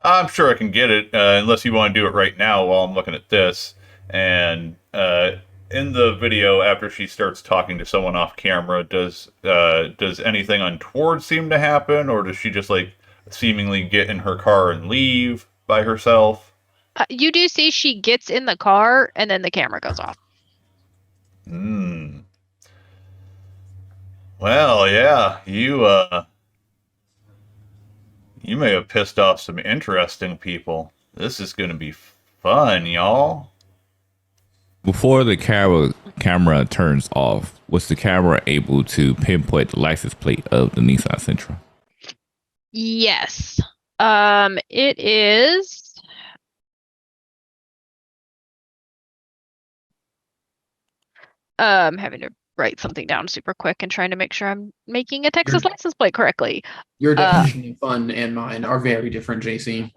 I'm sure I can get it, unless you want to do it right now while I'm looking at this. And in the video, after she starts talking to someone off camera, does anything untoward seem to happen, or does she just like seemingly get in her car and leave by herself? You do see she gets in the car, and then the camera goes off. Well, yeah, you may have pissed off some interesting people. This is gonna be fun, y'all. Before the camera turns off, was the camera able to pinpoint the license plate of the Nissan Sentra? Yes. It is. Having to write something down super quick and trying to make sure I'm making a Texas license plate correctly. Your definition of fun and mine are very different, JC.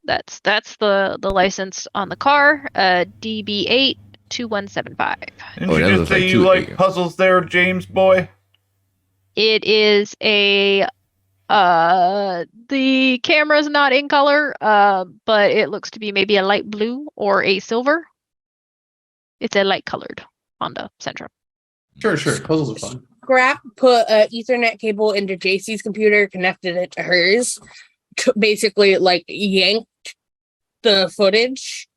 That's the license on the car, DB82175. Didn't you just say you like puzzles there, James boy? It is the camera's not in color, but it looks to be maybe a light blue or a silver. It's a light colored Honda Sentra. Sure. Puzzles are fun. Scrap put an Ethernet cable into JC's computer, connected it to hers, basically like yanked the footage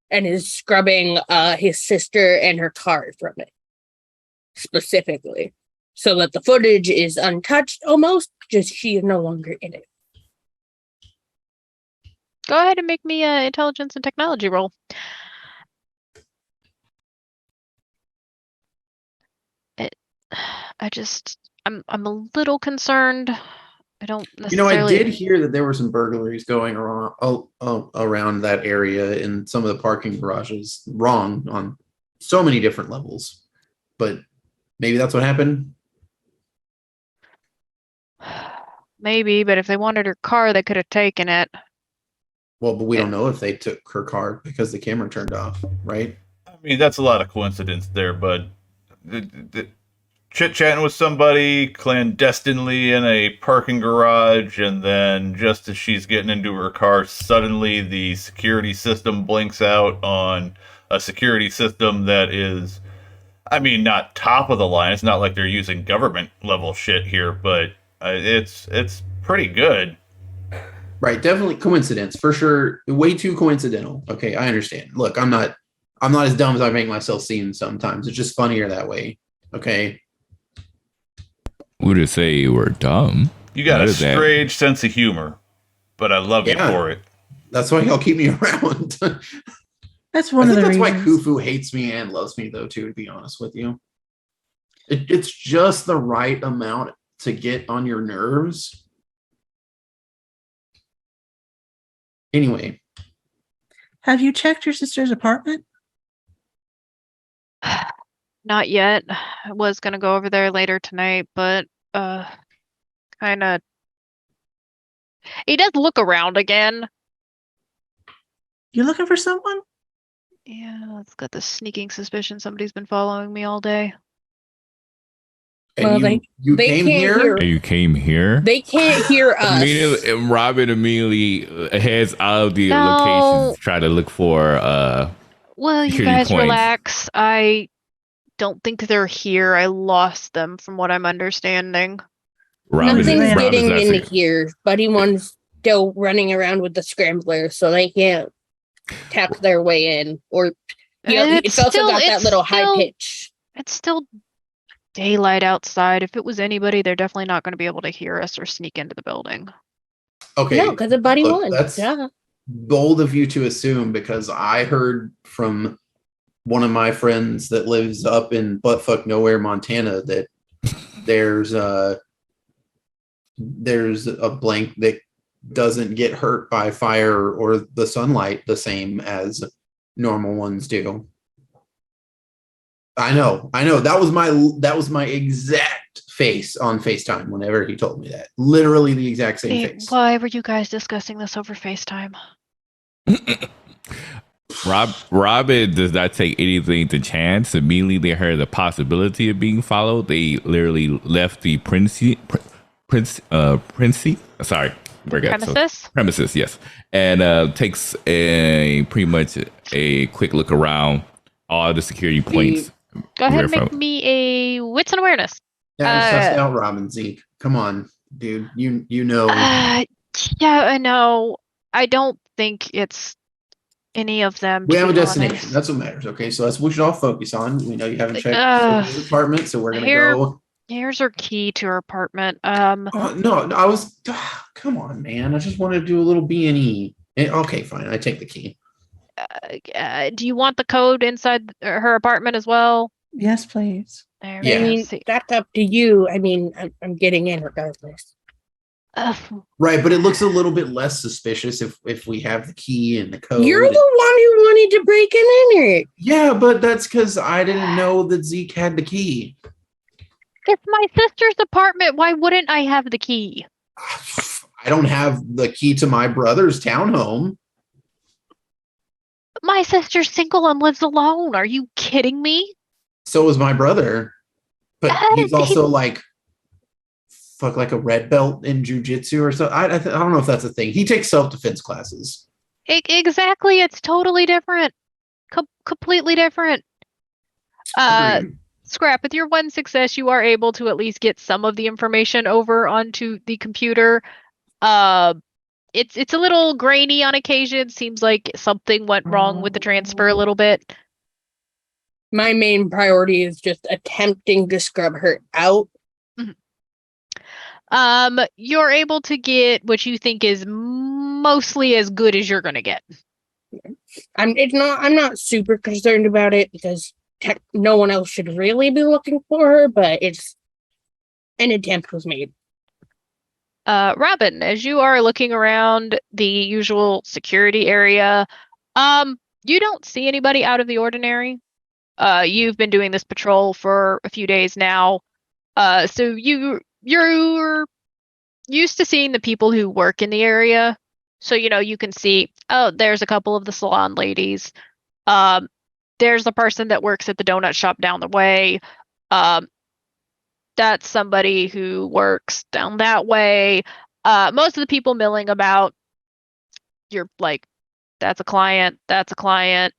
and is scrubbing his sister and her car from it specifically, so that the footage is untouched almost, just she is no longer in it. Go ahead and make me an intelligence and technology roll. I'm a little concerned. I don't necessarily. I did hear that there were some burglaries going around that area in some of the parking garages. Wrong on so many different levels, but maybe that's what happened. Maybe, but if they wanted her car, they could have taken it. Well, but we don't know if they took her car because the camera turned off, right? I mean, that's a lot of coincidence there, but chit-chatting with somebody clandestinely in a parking garage, and then just as she's getting into her car, suddenly the security system blinks out on a security system that is, I mean, not top of the line. It's not like they're using government level shit here, but it's pretty good. Right, definitely coincidence for sure. Way too coincidental. Okay, I understand. Look, I'm not as dumb as I make myself seem sometimes. It's just funnier that way. Okay. Would it say you were dumb? You got a strange sense of humor, but I love you for it. That's why y'all keep me around. That's one of the reasons. That's why Khufu hates me and loves me, though, too, to be honest with you. It's just the right amount to get on your nerves. Anyway. Have you checked your sister's apartment? Not yet. I was gonna go over there later tonight, but kind of. He does look around again. You looking for someone? Yeah, it's got the sneaking suspicion somebody's been following me all day. And Well, you they came can't here? hear- You came here? They can't hear us. Robin immediately heads out of the No. locations to try to look for Well, you security guys points. relax. I don't think they're here. I lost them from what I'm understanding. Nothing's Robin's getting not into safe. here. Buddy One's still running around with the scrambler, so they can't tap their way in. Or it's also got that little high pitch. It's still daylight outside. If it was anybody, they're definitely not going to be able to hear us or sneak into the building. Okay. No, because of Buddy look, One. That's Yeah. bold of you to assume, because I heard from one of my friends that lives up in buttfuck nowhere, Montana, that there's a blank that doesn't get hurt by fire or the sunlight the same as normal ones do. I know. That was my exact face on FaceTime whenever he told me that. Literally the exact same Hey, face. why were you guys discussing this over FaceTime? Robin does not take anything to chance. Immediately they heard the possibility of being followed. They literally left the premises, yes, and takes pretty much a quick look around all the security points. Go ahead and make me a wits and awareness. Yeah, sussed out Robin, Zeke. Come on, dude. You know. Yeah, I know. I don't think it's any of them. We have a be destination. honest. That's what matters. Okay, so that's what we should all focus on. We know you haven't checked his apartment, so we're gonna go. Here's our key to our apartment. No, I was. Come on, man. I just wanted to do a little B&E. Okay, fine. I take the key. Do you want the code inside her apartment as well? Yes, please. There, Yeah. I mean, that's up to you. I mean, I'm getting in regardless. Right, but it looks a little bit less suspicious if we have the key and the code. You're the one who wanted to break in it. Yeah, but that's because I didn't know that Zeke had the key. It's my sister's apartment. Why wouldn't I have the key? I don't have the key to my brother's townhome. My sister's single and lives alone. Are you kidding me? So is my brother. But he's also like a red belt in jujitsu or something. I don't know if that's a thing. He takes self-defense classes. Exactly. It's totally different. Completely different. Scrap, with your one success, you are able to at least get some of the information over onto the computer. it's a little grainy on occasion. Seems like something went wrong with the transfer a little bit. My main priority is just attempting to scrub her out. You're able to get what you think is mostly as good as you're gonna get. I'm not super concerned about it because no one else should really be looking for her, but it's an attempt was made. Robin, as you are looking around the usual security area, you don't see anybody out of the ordinary. You've been doing this patrol for a few days now. So you're used to seeing the people who work in the area. So, you can see, oh, there's a couple of the salon ladies. There's the person that works at the donut shop down the way. That's somebody who works down that way. Most of the people milling about, you're like, that's a client. That's a client.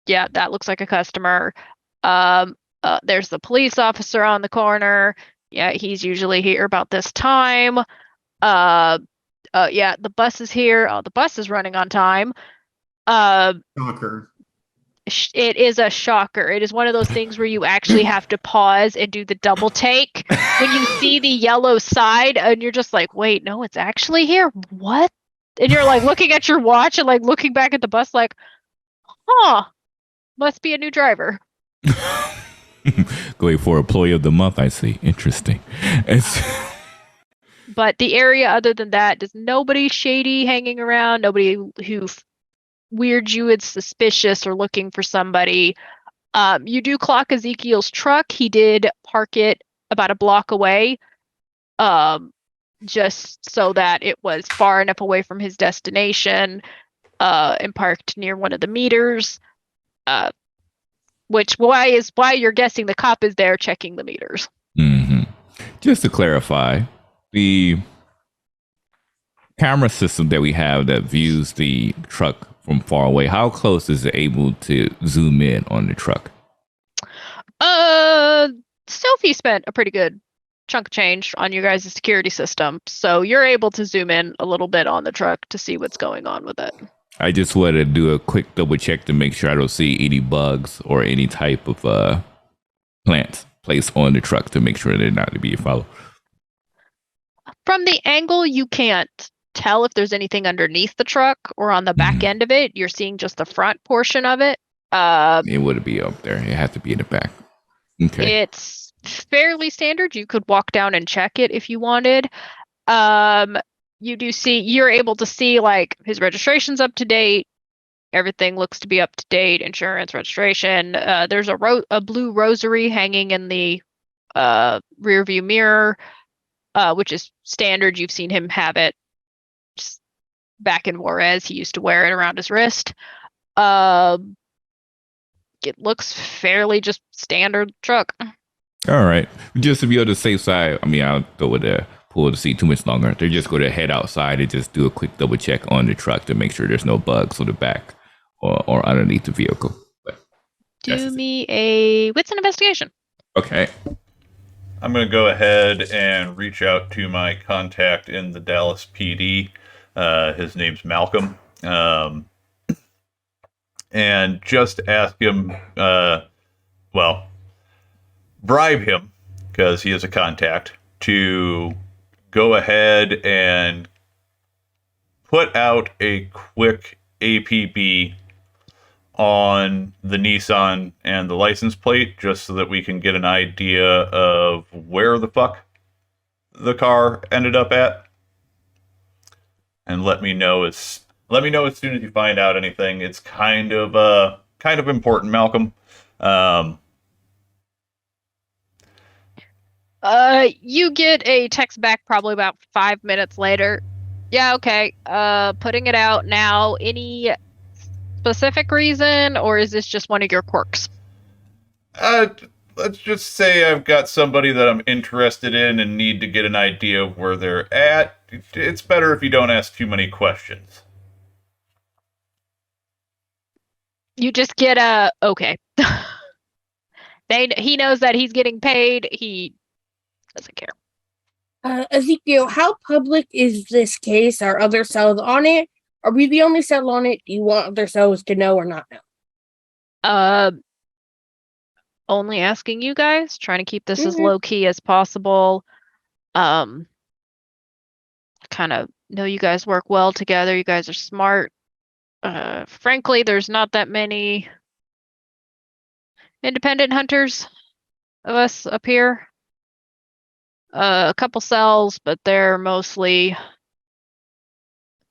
Yeah, that looks like a customer. There's the police officer on the corner. Yeah, he's usually here about this time. Yeah, the bus is here. Oh, the bus is running on time. Shocker. It is a shocker. It is one of those things where you actually have to pause and do the double take when you see the yellow side and you're just like, wait, no, it's actually here. What? And you're like looking at your watch and like looking back at the bus like, huh, must be a new driver. Going for employee of the month, I see. Interesting. But the area other than that, there's nobody shady hanging around, nobody who weird you is suspicious or looking for somebody. You do clock Ezekiel's truck. He did park it about a block away, just so that it was far enough away from his destination, and parked near one of the meters. Which why you're guessing the cop is there checking the meters. Mm-hmm. Just to clarify, the camera system that we have that views the truck from far away, how close is it able to zoom in on the truck? Sophie spent a pretty good chunk of change on you guys' security system, so you're able to zoom in a little bit on the truck to see what's going on with it. I just wanted to do a quick double check to make sure I don't see any bugs or any type of plants placed on the truck to make sure they're not to be followed. From the angle, you can't tell if there's anything underneath the truck or on the back end of it. You're seeing just the front portion of it. It wouldn't be up there. It had to be in the back. Okay. It's fairly standard. You could walk down and check it if you wanted. You're able to see like his registration's up to date. Everything looks to be up to date. Insurance, registration. There's a blue rosary hanging in the rear view mirror, which is standard. You've seen him have it just back in Juarez. He used to wear it around his wrist. It looks fairly just standard truck. All right. Just to be on the safe side, I mean, I'll go with the pool to see too much longer. They're just going to head outside and just do a quick double check on the truck to make sure there's no bugs on the back or underneath the vehicle. But do me a wits and investigation. Okay. I'm going to go ahead and reach out to my contact in the Dallas PD. His name's Malcolm. And just ask him, bribe him, because he is a contact, to go ahead and put out a quick APB on the Nissan and the license plate, just so that we can get an idea of where the fuck the car ended up at. And let me know as soon as you find out anything. It's kind of important, Malcolm. You get a text back probably about 5 minutes later. Yeah, okay. Putting it out now. Any specific reason, or is this just one of your quirks? Let's just say I've got somebody that I'm interested in and need to get an idea of where they're at. It's better if you don't ask too many questions. You just get a okay. He knows that he's getting paid. He doesn't care. Ezekiel, how public is this case? Are other cells on it? Are we the only cell on it? Do you want other cells to know or not know? Only asking you guys, trying to keep this as Mhm. low key as possible. Kind of know you guys work well together. You guys are smart. Frankly, there's not that many independent hunters of us up here. A couple cells, but they're mostly,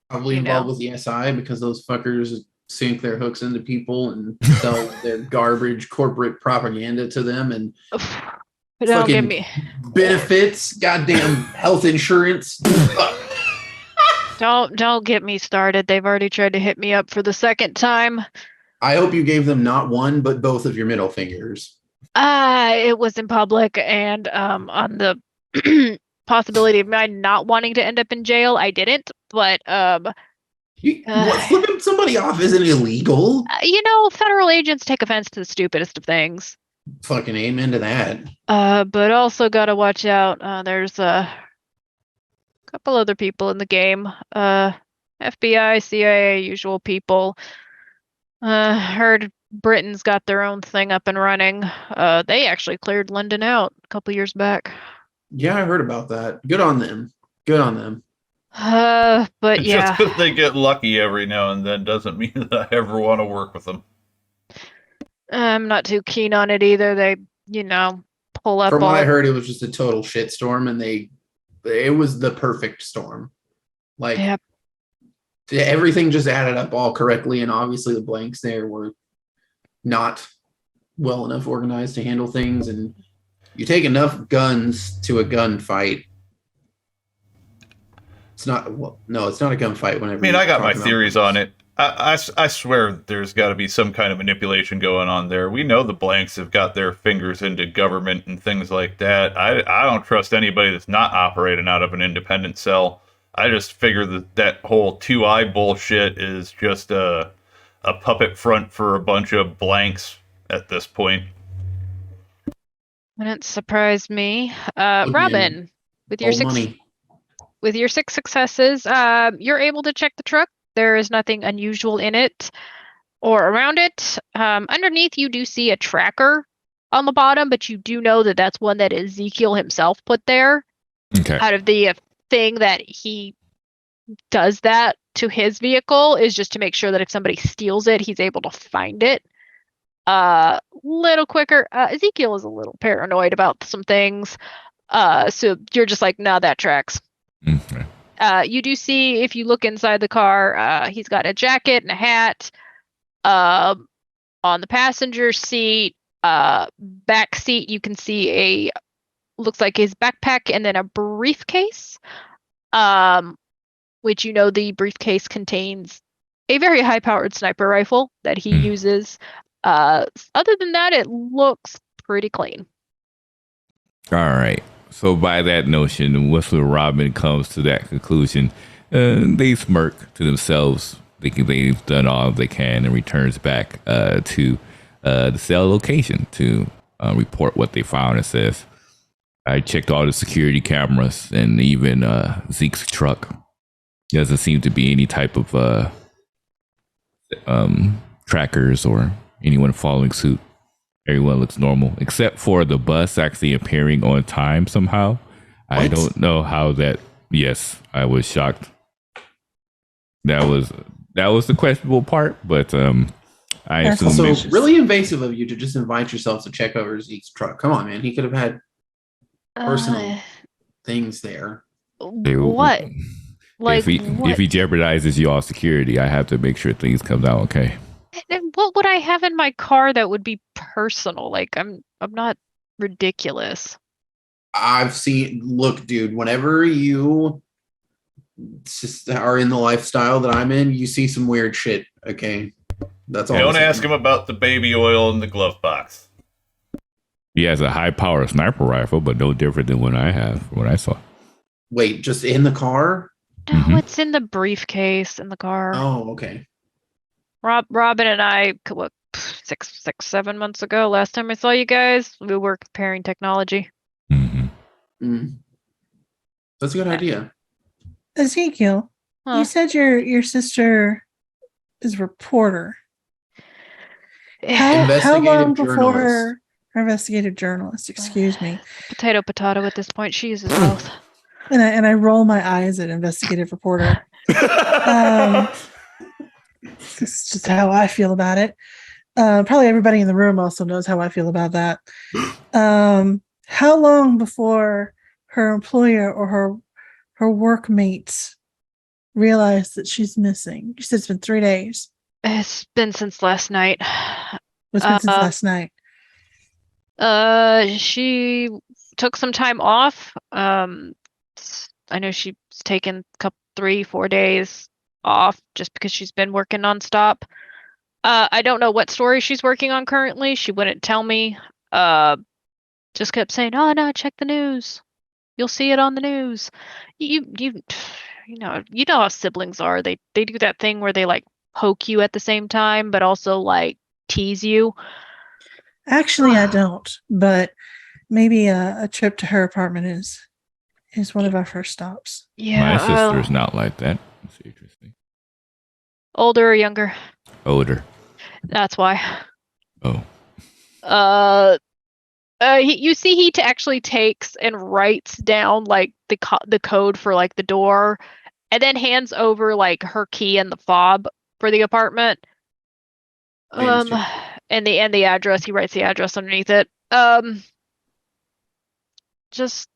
Probably you involved know. with the SI because those fuckers sink their hooks into people and sell their garbage corporate propaganda to them and But don't get fucking me benefits, goddamn health insurance. don't get me started. They've already tried to hit me up for the second time. I hope you gave them not one but both of your middle fingers. It was in public, and on the possibility of my not wanting to end up in jail, I didn't. But What, flipping somebody off isn't illegal. Federal agents take offense to the stupidest of things. Fucking amen to that. But also gotta watch out. There's a couple other people in the game. FBI, CIA, usual people. Heard Britain's got their own thing up and running. They actually cleared London out a couple years back. Yeah, I heard about that. Good on them. Good on them. But Just yeah. because they get lucky every now and then doesn't mean that I ever want to work with them. I'm not too keen on it either. They, pull up From all. what I heard, it was just a total shitstorm, and it was the perfect storm. Like, Yep. everything just added up all correctly, and obviously the blanks there were not well enough organized to handle things. And you take enough guns to a gunfight. It's not a gunfight. Whenever I mean, I got my talk about theories on it. I swear there's got to be some kind of manipulation going on there. We know the blanks have got their fingers into government and things like that. I don't trust anybody that's not operating out of an independent cell. I just figure that whole 2-eye bullshit is just a puppet front for a bunch of blanks at this point. Wouldn't surprise me. Look, Robin, man, with your old money. with your 6 successes, you're able to check the truck. There is nothing unusual in it or around it. Underneath, you do see a tracker on the bottom, but you do know that that's one that Ezekiel himself put there. Okay. Out of the thing that he does that to his vehicle is just to make sure that if somebody steals it, he's able to find it. Little quicker. Ezekiel is a little paranoid about some things. So you're just like, nah, that tracks. Okay. You do see, if you look inside the car, he's got a jacket and a hat. On the passenger seat, back seat, you can see looks like his backpack and then a briefcase. Which the briefcase contains a very high-powered sniper rifle that he uses. Other than that, it looks pretty clean. All right. So by that notion, once Robin comes to that conclusion, they smirk to themselves, thinking they've done all they can, and returns back to the cell location to report what they found. It says, I checked all the security cameras and even Zeke's truck. Doesn't seem to be any type of trackers or anyone following suit. Everyone looks normal, except for the bus actually appearing on time somehow. What? I don't know how that. Yes, I was shocked. That was the questionable part, but I assume Also, it's really invasive of you to just invite yourself to check over Zeke's truck. Come on, man. He could have had personal things there. What? Like, if he jeopardizes y'all's security, I have to make sure things come out okay. And what would I have in my car that would be personal? Like, I'm not ridiculous. Look, dude, whenever you are in the lifestyle that I'm in, you see some weird shit, okay? That's all. Don't ask him about the baby oil in the glove box. He has a high-powered sniper rifle, but no different than what I have, from what I saw. Wait, just in the car? No, it's in the briefcase in the car. Oh, okay. Robin and I, 7 months ago, last time I saw you guys, we were comparing technology. Mm-hmm. Mm. That's a good idea. Ezekiel, Huh. you said your sister is a reporter. How Investigative long before journalist. her investigative journalist? Excuse me. Potato, potato at this point. She uses both. And I roll my eyes at investigative reporter. This is just how I feel about it. Probably everybody in the room also knows how I feel about that. How long before her employer or her workmates realize that she's missing? You said it's been 3 days. It's been since last night. It's been since last night. She took some time off. I know she's taken a couple, 3-4 days off just because she's been working nonstop. I don't know what story she's working on currently. She wouldn't tell me. Just kept saying, "Oh no, check the news. You'll see it on the news." You know how siblings are. They do that thing where they like poke you at the same time, but also like tease you. Actually, I don't, but maybe a trip to her apartment is one of our first stops. Yeah. My sister's not like that. That's interesting. Older or younger? Older. That's why. Oh. You see, he actually takes and writes down like the code for like the door, and then hands over like her key and the fob for the apartment. And the address. He writes the address underneath it. Just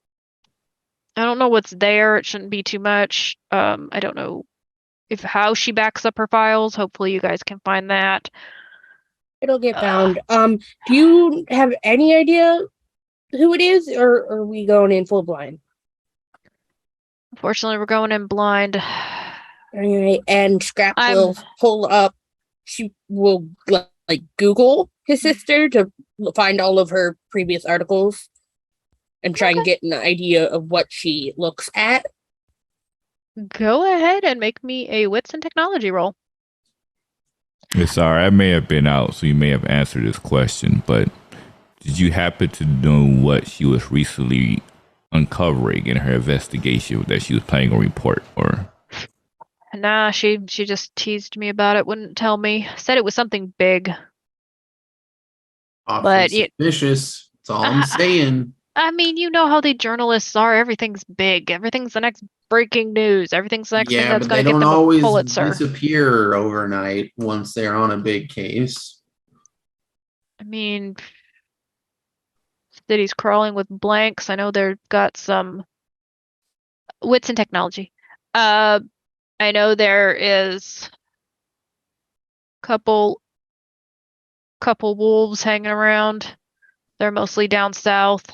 I don't know what's there. It shouldn't be too much. I don't know how she backs up her files. Hopefully, you guys can find that. It'll get found. Do you have any idea who it is, or are we going in full blind? Unfortunately, we're going in blind. Alright, and Scrap will pull up. She will like Google his sister to find all of her previous articles and try and get an idea of what she looks at. Go ahead and make me a wits and technology roll. Sorry, I may have been out, so you may have answered this question, but did you happen to know what she was recently uncovering in her investigation that she was planning a report? Or Nah, she just teased me about it, wouldn't tell me. Said it was something big. But suspicious. That's all I'm saying. I mean, you know how the journalists are. Everything's big. Everything's the next breaking news. Everything's the next thing that's going to get them a Pulitzer. They don't always disappear overnight once they're on a big case. I mean, city's crawling with blanks. I know they've got some wits and technology. I know there is couple wolves hanging around. They're mostly down south.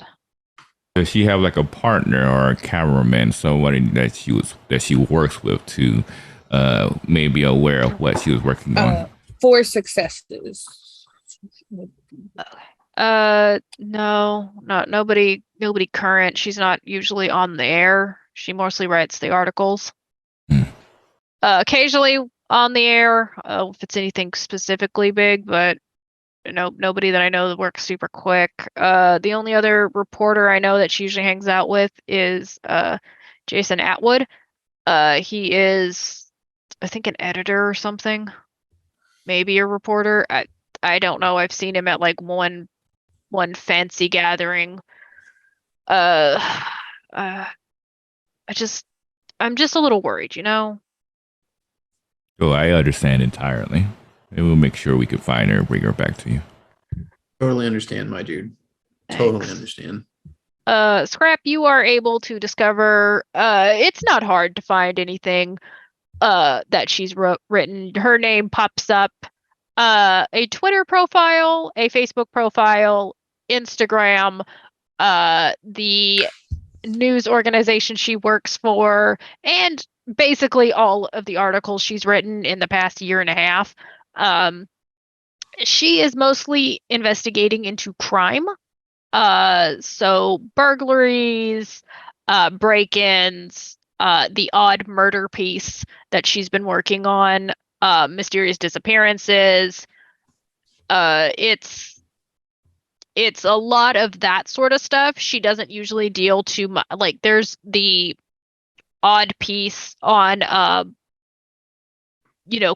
does she have like a partner or a cameraman, somebody that she works with to may be aware of what she was working on? 4 successes. No, not nobody current. She's not usually on the air. She mostly writes the articles. Occasionally on the air, if it's anything specifically big, but nobody that I know that works super quick. The only other reporter I know that she usually hangs out with is Jason Atwood. He is, I think, an editor or something. Maybe a reporter. I don't know. I've seen him at like one fancy gathering. I'm just a little worried, Oh, I understand entirely. And we'll make sure we can find her and bring her back to you. Totally understand, my dude. Thanks. Totally understand. Scrap, you are able to discover, it's not hard to find anything that she's written. Her name pops up, a Twitter profile, a Facebook profile, Instagram, the news organization she works for, and basically all of the articles she's written in the past year and a half. She is mostly investigating into crime. So burglaries, break-ins, the odd murder piece that she's been working on, mysterious disappearances. It's a lot of that sort of stuff. She doesn't usually deal too much. Like there's the odd piece on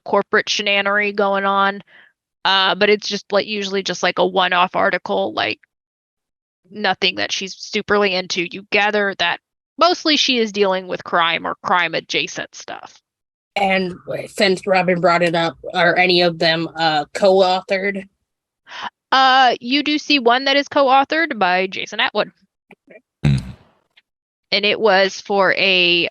corporate shenanery going on. But it's just like usually just like a one-off article, like nothing that she's superly into. You gather that mostly she is dealing with crime or crime adjacent stuff. And since Robin brought it up, are any of them co-authored? You do see one that is co-authored by Jason Atwood. And it was for a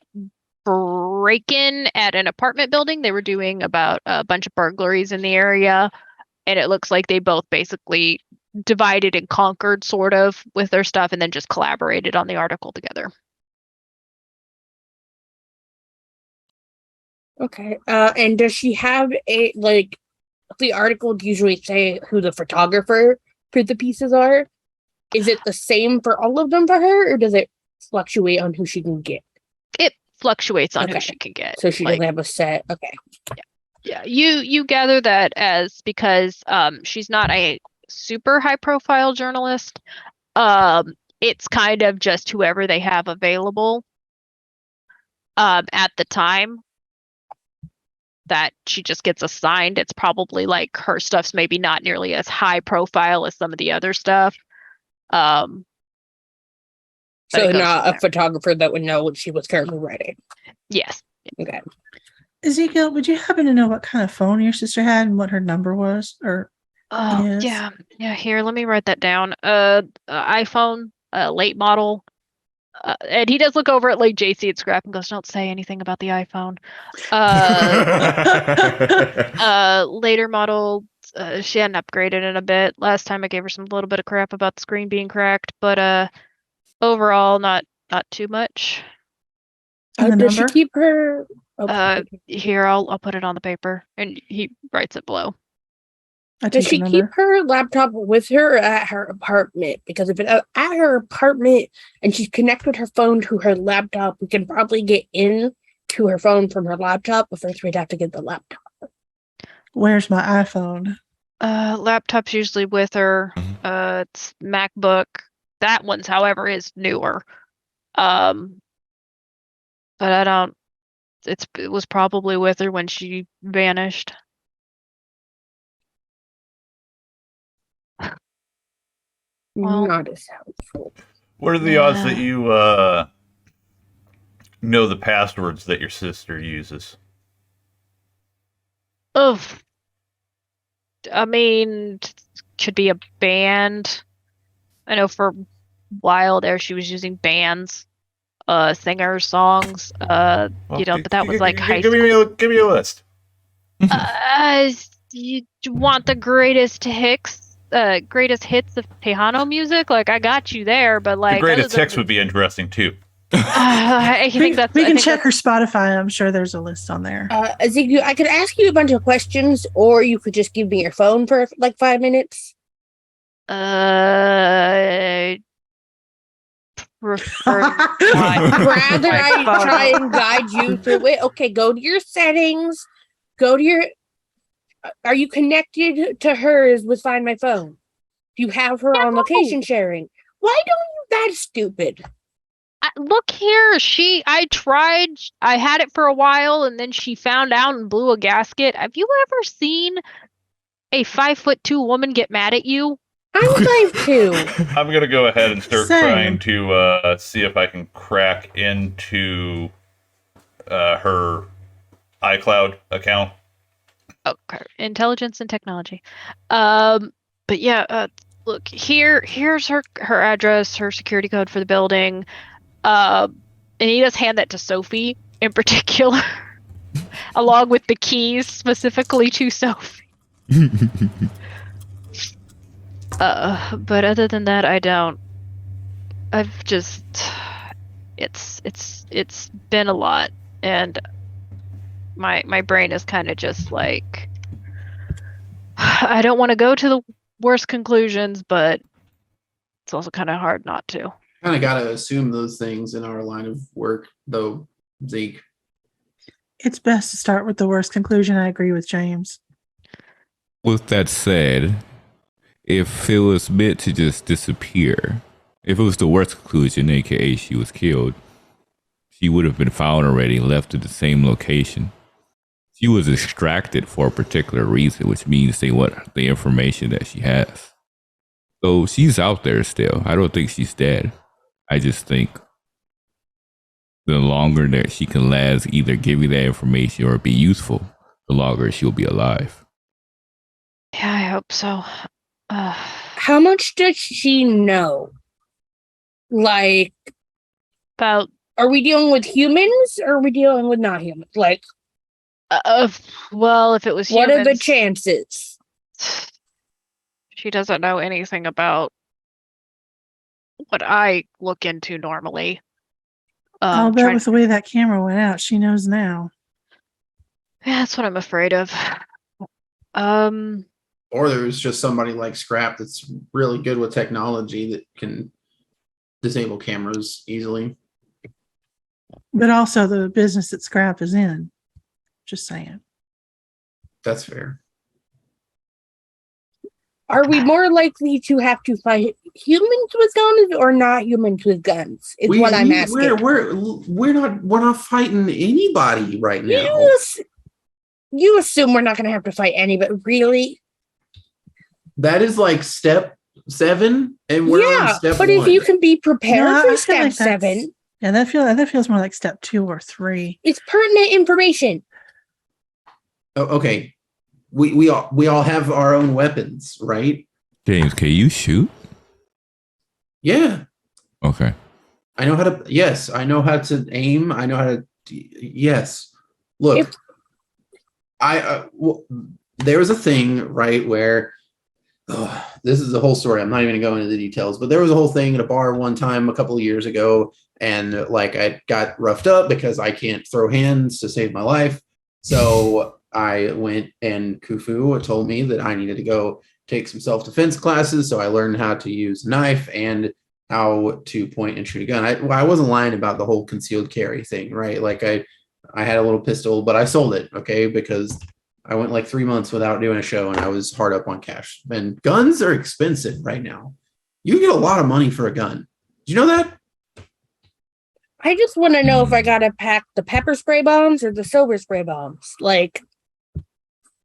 break-in at an apartment building. They were doing about a bunch of burglaries in the area. And it looks like they both basically divided and conquered sort of with their stuff and then just collaborated on the article together. Okay. And does she have the article usually say who the photographer for the pieces are? Is it the same for all of them for her, or does it fluctuate on who she can get? It fluctuates on who she can get. So she doesn't have a set. Okay. Yeah. You gather that as because she's not a super high profile journalist. It's kind of just whoever they have available at the time that she just gets assigned. It's probably like her stuff's maybe not nearly as high profile as some of the other stuff. So not a photographer that would know what she was currently writing. Yes. Okay. Ezekiel, would you happen to know what kind of phone your sister had and what her number was or is? Yeah. Here, let me write that down. iPhone, late model. And he does look over at like JC and Scrap and goes, "Don't say anything about the iPhone." Later model. She hadn't upgraded in a bit. Last time I gave her some little bit of crap about the screen being cracked, but overall not too much. Does she keep her? Here, I'll put it on the paper, and he writes it below. Does she keep her laptop with her or at her apartment? Because if it's at her apartment and she's connected her phone to her laptop, we can probably get in to her phone from her laptop, but first we'd have to get the laptop. Where's my iPhone? Laptop's usually with her. It's MacBook. That one's, however, is newer. But I don't. It was probably with her when she vanished. Well, not as helpful. What are the odds that you know the passwords that your sister uses? I mean, could be a band. I know for a while there she was using bands, singers, songs. But that was like high school. Give me a list. You want the greatest hits of Tejano music? Like, I got you there, but like the greatest hits would be interesting too. I think we can check her Spotify. I'm sure there's a list on there. Ezekiel, I could ask you a bunch of questions, or you could just give me your phone for like 5 minutes. Prefer rather I try and guide you through it. Okay, go to your settings. Go to your. Are you connected to hers with Find My Phone? Do you have her on location sharing? Why don't you? That's stupid. Look here, I tried. I had it for a while, and then she found out and blew a gasket. Have you ever seen a 5'2" woman get mad at you? I'm 5'2". I'm gonna go ahead and start trying to see if I can crack into her iCloud account. Okay, intelligence and technology. But yeah, look here's her address, her security code for the building. And he does hand that to Sophie in particular, along with the keys specifically to Sophie. But other than that, I don't. I've just, it's been a lot, and my brain is kind of just like, I don't want to go to the worst conclusions, but it's also kind of hard not to. Kind of got to assume those things in our line of work, though, Zeke. It's best to start with the worst conclusion. I agree with James. With that said, if it was meant to just disappear, if it was the worst conclusion, aka she was killed, she would have been found already, left at the same location. She was extracted for a particular reason, which means they want the information that she has. So she's out there still. I don't think she's dead. I just think the longer that she can last, either give you that information or be useful, the longer she'll be alive. Yeah, I hope so. How much does she know? Like, About are we dealing with humans or are we dealing with not humans? Like, well, if it was what are the humans, chances? she doesn't know anything about what I look into normally. I'll bet with the way that camera went out, she knows now. Yeah, that's what I'm afraid of. Or there's just somebody like Scrap that's really good with technology that can disable cameras easily. But also the business that Scrap is in. Just saying. That's fair. Are we more likely to have to fight humans with guns or not humans with guns? Is what I'm asking. We're not fighting anybody right now. You assume we're not going to have to fight anybody, really? That is like step 7, and we're on step 1. But if you can be prepared No, for I feel step like 7, yeah, that feels more like step 2 or 3. it's pertinent information. Oh, okay, we all have our own weapons, right? James, can you shoot? Yeah, Okay. I know how to. Yes, I know how to aim. I know how to. Yes, look, there was a thing, right, where this is the whole story. I'm not even gonna go into the details, but there was a whole thing at a bar one time a couple of years ago, and like I got roughed up because I can't throw hands to save my life. So I went, and Kufu told me that I needed to go take some self-defense classes. So I learned how to use a knife and how to point and shoot a gun. I wasn't lying about the whole concealed carry thing, right? Like I had a little pistol, but I sold it, okay, because I went like 3 months without doing a show and I was hard up on cash. And guns are expensive right now. You get a lot of money for a gun. Do you know that? I just want to know if I got to pack the pepper spray bombs or the silver spray bombs. Like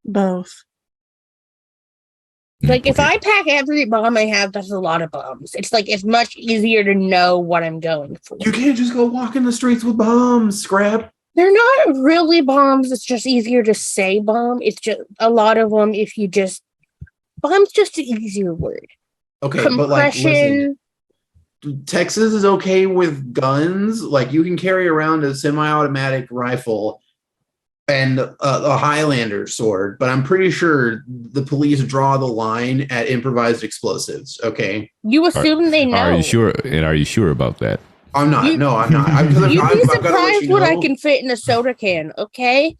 Both. if I pack every bomb I have, that's a lot of bombs. It's like it's much easier to know what I'm going for. You can't just go walk in the streets with bombs, Scrap. They're not really bombs. It's just easier to say bomb. It's just a lot of them. If you just bomb's just an easier word. Okay, but like, listen, Texas is okay with guns. Like you can carry around a semi-automatic rifle and a Highlander sword, but I'm pretty sure the police draw the line at improvised explosives. Okay, you assume they know. Are you sure? And are you sure about that? I'm not. I'm not. You'd be surprised what I can fit in a soda can. Okay.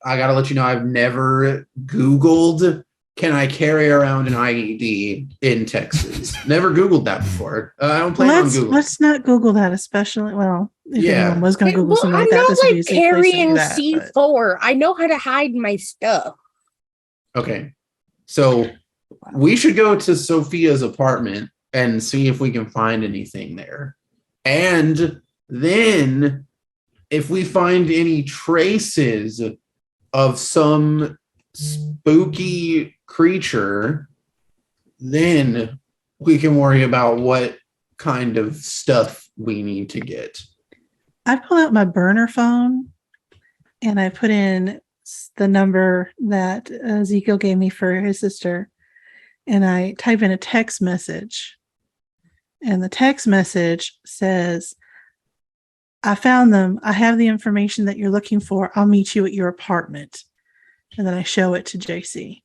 I gotta let you know, I've never Googled, can I carry around an IED in Texas? Never Googled that before. I don't plan on Googling. Let's not Google that, especially. Well, if anyone was going to Google something I'm like that, not this would be a like safe place to do carrying that, C4. I know how to hide my stuff. Okay, so we should go to Sophia's apartment and see if we can find anything there. And then if we find any traces of some spooky creature, then we can worry about what kind of stuff we need to get. I pull out my burner phone and I put in the number that Ezekiel gave me for his sister, and I type in a text message. And the text message says, I found them. I have the information that you're looking for. I'll meet you at your apartment. And then I show it to JC.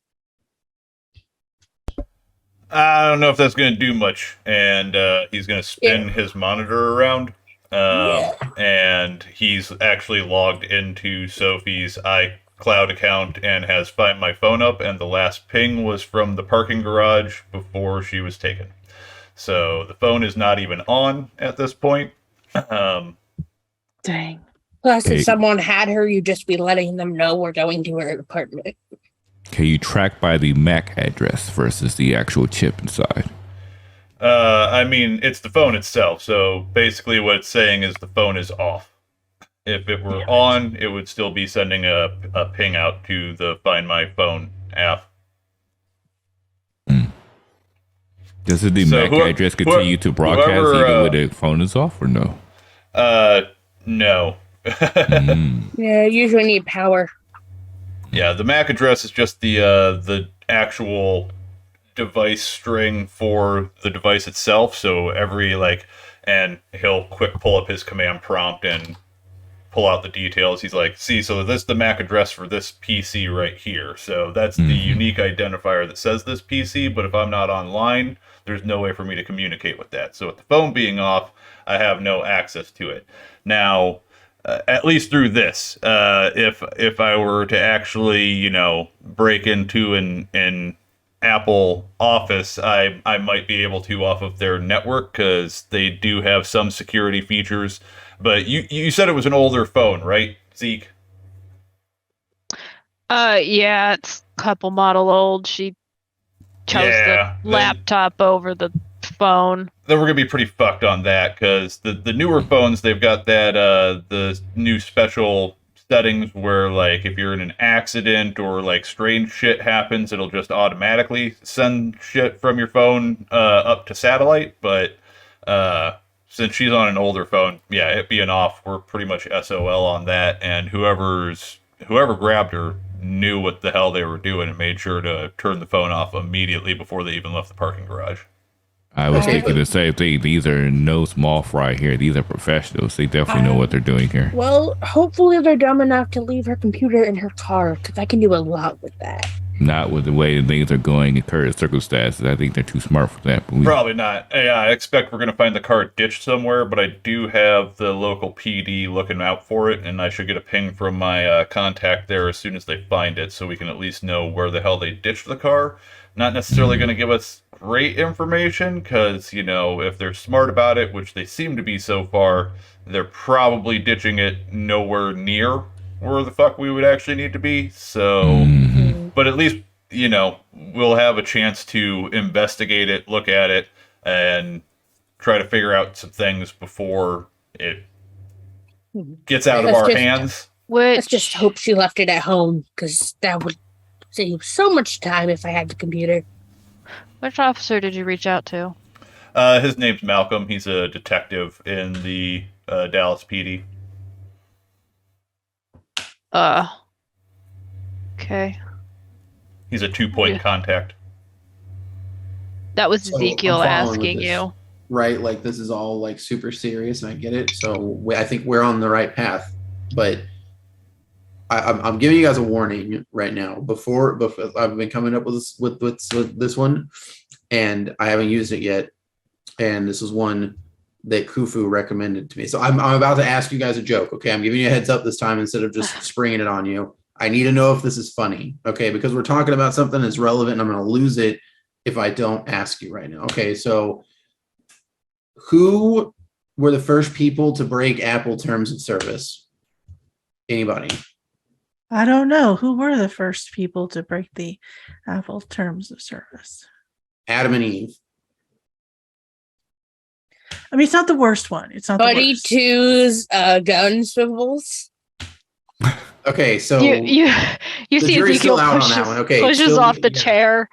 I don't know if that's going to do much. And he's going to spin his monitor around. And he's actually logged into Sophie's iCloud account and has Find My Phone up. And the last ping was from the parking garage before she was taken. So the phone is not even on at this point. Dang. Plus, if someone had her, you'd just be letting them know we're going to her apartment. Can you track by the MAC address versus the actual chip inside? I mean, it's the phone itself. So basically what it's saying is the phone is off. If it were Damn it. on, it would still be sending a ping out to the Find My Phone app. Does the So MAC address continue to broadcast whoever, even when the phone is off or no? No. Yeah, usually need power. Yeah, the MAC address is just the actual device string for the device itself. So and he'll quick pull up his command prompt and pull out the details. He's like, see, so this is the MAC address for this PC right here. So that's the unique identifier that says this PC, but if I'm not online, there's no way for me to communicate with that. So with the phone being off, I have no access to it. Now, at least through this, if I were to actually, break into an Apple office, I might be able to off of their network because they do have some security features. But you said it was an older phone, right, Zeke? Yeah, it's a couple model old. She chose Yeah, the laptop over the phone. Then we're gonna be pretty fucked on that because the newer phones, they've got that the new special settings where, like, if you're in an accident or like strange shit happens, it'll just automatically send shit from your phone up to satellite. But since she's on an older phone, yeah, it being off, we're pretty much SOL on that. And whoever grabbed her knew what the hell they were doing and made sure to turn the phone off immediately before they even left the parking garage. I was Okay, thinking the same thing. These are no small fry here. These are professionals. They definitely know what they're doing here. Well, hopefully they're dumb enough to leave her computer in her car, because I can do a lot with that. Not with the way things are going in current circumstances. I think they're too smart for that. But Probably not. Yeah, I expect we're going to find the car ditched somewhere, but I do have the local PD looking out for it, and I should get a ping from my contact there as soon as they find it, so we can at least know where the hell they ditched the car. Not necessarily going to give us great information, because, if they're smart about it, which they seem to be so far, they're probably ditching it nowhere near where the fuck we would actually need to be. So, but at least, we'll have a chance to investigate it, look at it, and try to figure out some things before it gets out of our hands. Let's just hope she left it at home, because that would save so much time if I had the computer. Which officer did you reach out to? His name's Malcolm. He's a detective in the Dallas PD. Okay. He's a 2-point contact. That was So, Ezekiel I'm following with asking this. you. Right, like this is all like super serious, and I get it. So I think we're on the right path, but I'm giving you guys a warning right now. Before I've been coming up with this one, and I haven't used it yet. And this is one that Kufu recommended to me. So I'm about to ask you guys a joke. Okay, I'm giving you a heads up this time instead of just springing it on you. I need to know if this is funny. Okay, because we're talking about something that's relevant, and I'm going to lose it if I don't ask you right now. Okay, so who were the first people to break Apple terms of service? Anybody? I don't know. Who were the first people to break the Apple terms of service? Adam and Eve. I mean, it's not the worst one. It's not the Buddy worst. Two's gun swivels. Okay, so You the see jury's Ezekiel still out on that one. Okay, pushes still- off the yeah. chair.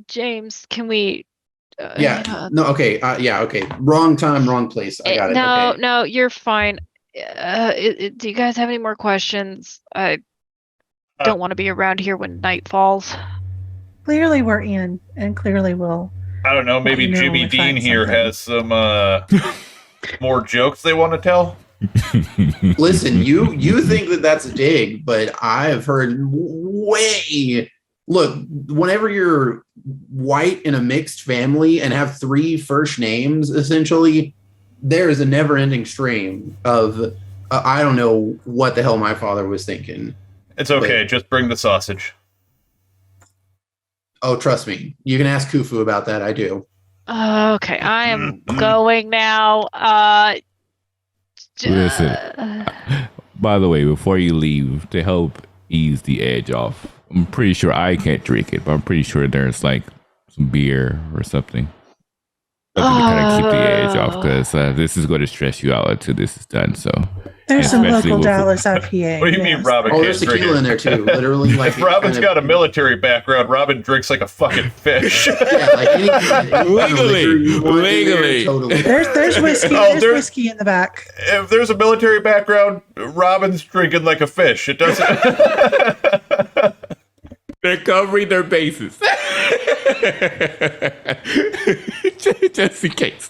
James, can we? Yeah. No. Okay. Yeah. Okay. Wrong time. Wrong place. I got it. No, Okay. no, you're fine. Do you guys have any more questions? I don't want to be around here when night falls. Clearly, we're in, and clearly we'll. I don't know, maybe I know Jimmy if Dean I'm here something. has some more jokes they want to tell. Listen, you think that that's a dig, but I've heard way. Look, whenever you're white in a mixed family and have 3 first names, essentially, there is a never-ending stream of I don't know what the hell my father was thinking. It's okay, just bring the sausage. Oh, trust me, you can ask Kufu about that. I do. Okay, I am going now. Listen. By the way, before you leave, to help ease the edge off, I'm pretty sure I can't drink it, but I'm pretty sure there's like some beer or something. Something to kind of keep the edge off, because this is going to stress you out until this is done. So There's some especially local with- Dallas IPA. What do you mean, yes. Robin? Oh, can't there's drink tequila it? in there too. Literally, like If Robin's kind of- got a military background, Robin drinks like a fucking fish. yeah, like any kind of Legally. liquor you want in there, Legally. totally. There's whiskey. Oh, there's there- whiskey in the back. If there's a military background, Robin's drinking like a fish. It doesn't. They're covering their bases. Just in case.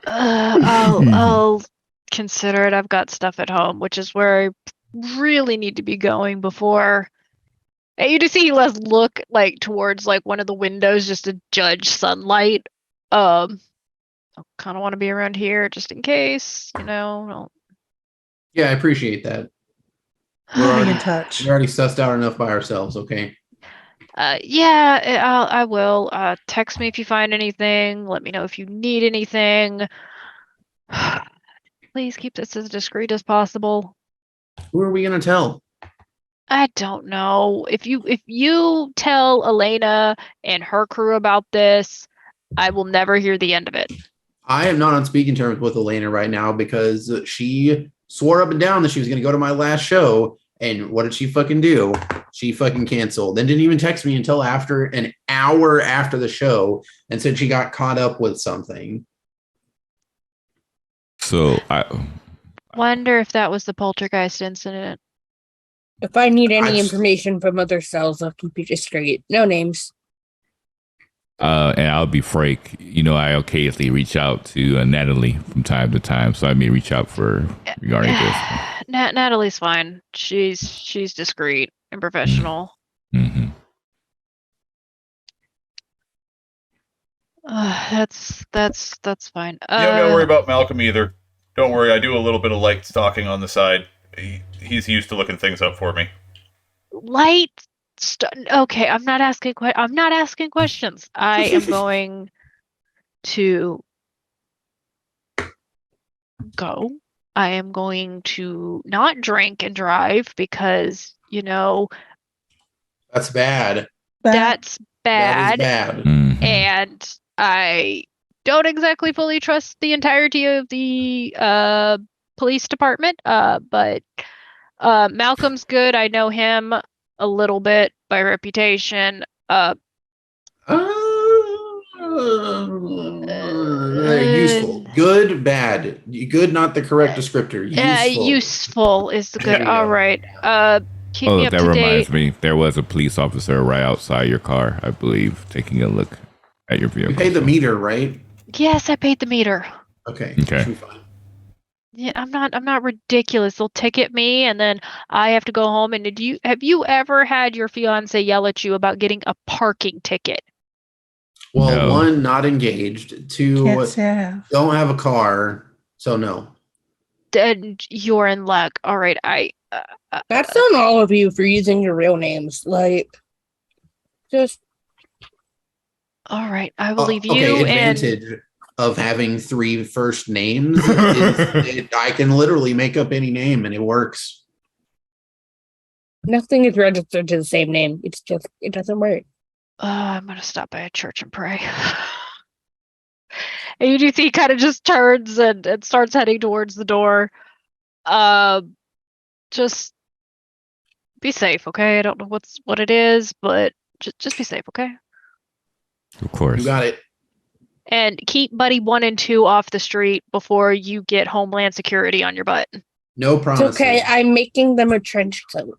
I'll consider it. I've got stuff at home, which is where I really need to be going before. And you do see Les look like towards like one of the windows just to judge sunlight. I kind of want to be around here just in case, you know. Yeah, I appreciate that. We'll be in touch. We already sussed out enough by ourselves. Okay. Yeah, I will. Text me if you find anything. Let me know if you need anything. Please keep this as discreet as possible. Who are we gonna tell? I don't know. If you tell Elena and her crew about this, I will never hear the end of it. I am not on speaking terms with Elena right now because she swore up and down that she was gonna go to my last show. And what did she fucking do? She fucking canceled. Then didn't even text me until after an hour after the show and said she got caught up with something. So I Wonder if that was the poltergeist incident. If I need any I just- information from other cells, I'll keep it discreet. No names. and I'll be frank. You know, I occasionally reach out to Natalie from time to time, so I may reach out for regarding this. Natalie's fine. She's discreet and professional. Mm-hmm. That's fine. You don't gotta worry about Malcolm either. Don't worry, I do a little bit of light stalking on the side. He's used to looking things up for me. Light. Okay, I'm not asking. I'm not asking questions. I am going to go. I am going to not drink and drive because That's bad. that's That bad. is bad. Mm-hmm. And I don't exactly fully trust the entirety of the police department. But Malcolm's good. I know him a little bit by reputation. Useful. Good, bad. Good, not the correct descriptor. Useful. Useful is the There good. you All go. right. Keep Oh, me up that to reminds date. me. There was a police officer right outside your car, I believe, taking a look at your vehicle. You paid the meter, right? Yes, I paid the meter. Okay. Okay. Should be fine. Yeah, I'm not ridiculous. They'll ticket me and then I have to go home. And have you ever had your fiance yell at you about getting a parking ticket? Well, No. one, not engaged. Two, Can't say I have. don't have a car. So no. Then you're in luck. All right, That's on all of you for using your real names. Like, just all right. I will leave Okay, you and advantage of having three first names is I can literally make up any name and it works. nothing is registered to the same name. It's just, it doesn't work. I'm gonna stop by a church and pray. And you do see he kind of just turns and starts heading towards the door. Just be safe, okay? I don't know what it is, but just be safe, okay? Of course. You got it. And keep buddy 1 and 2 off the street before you get Homeland Security on your butt. No It's promises. okay. I'm making them a trench coat.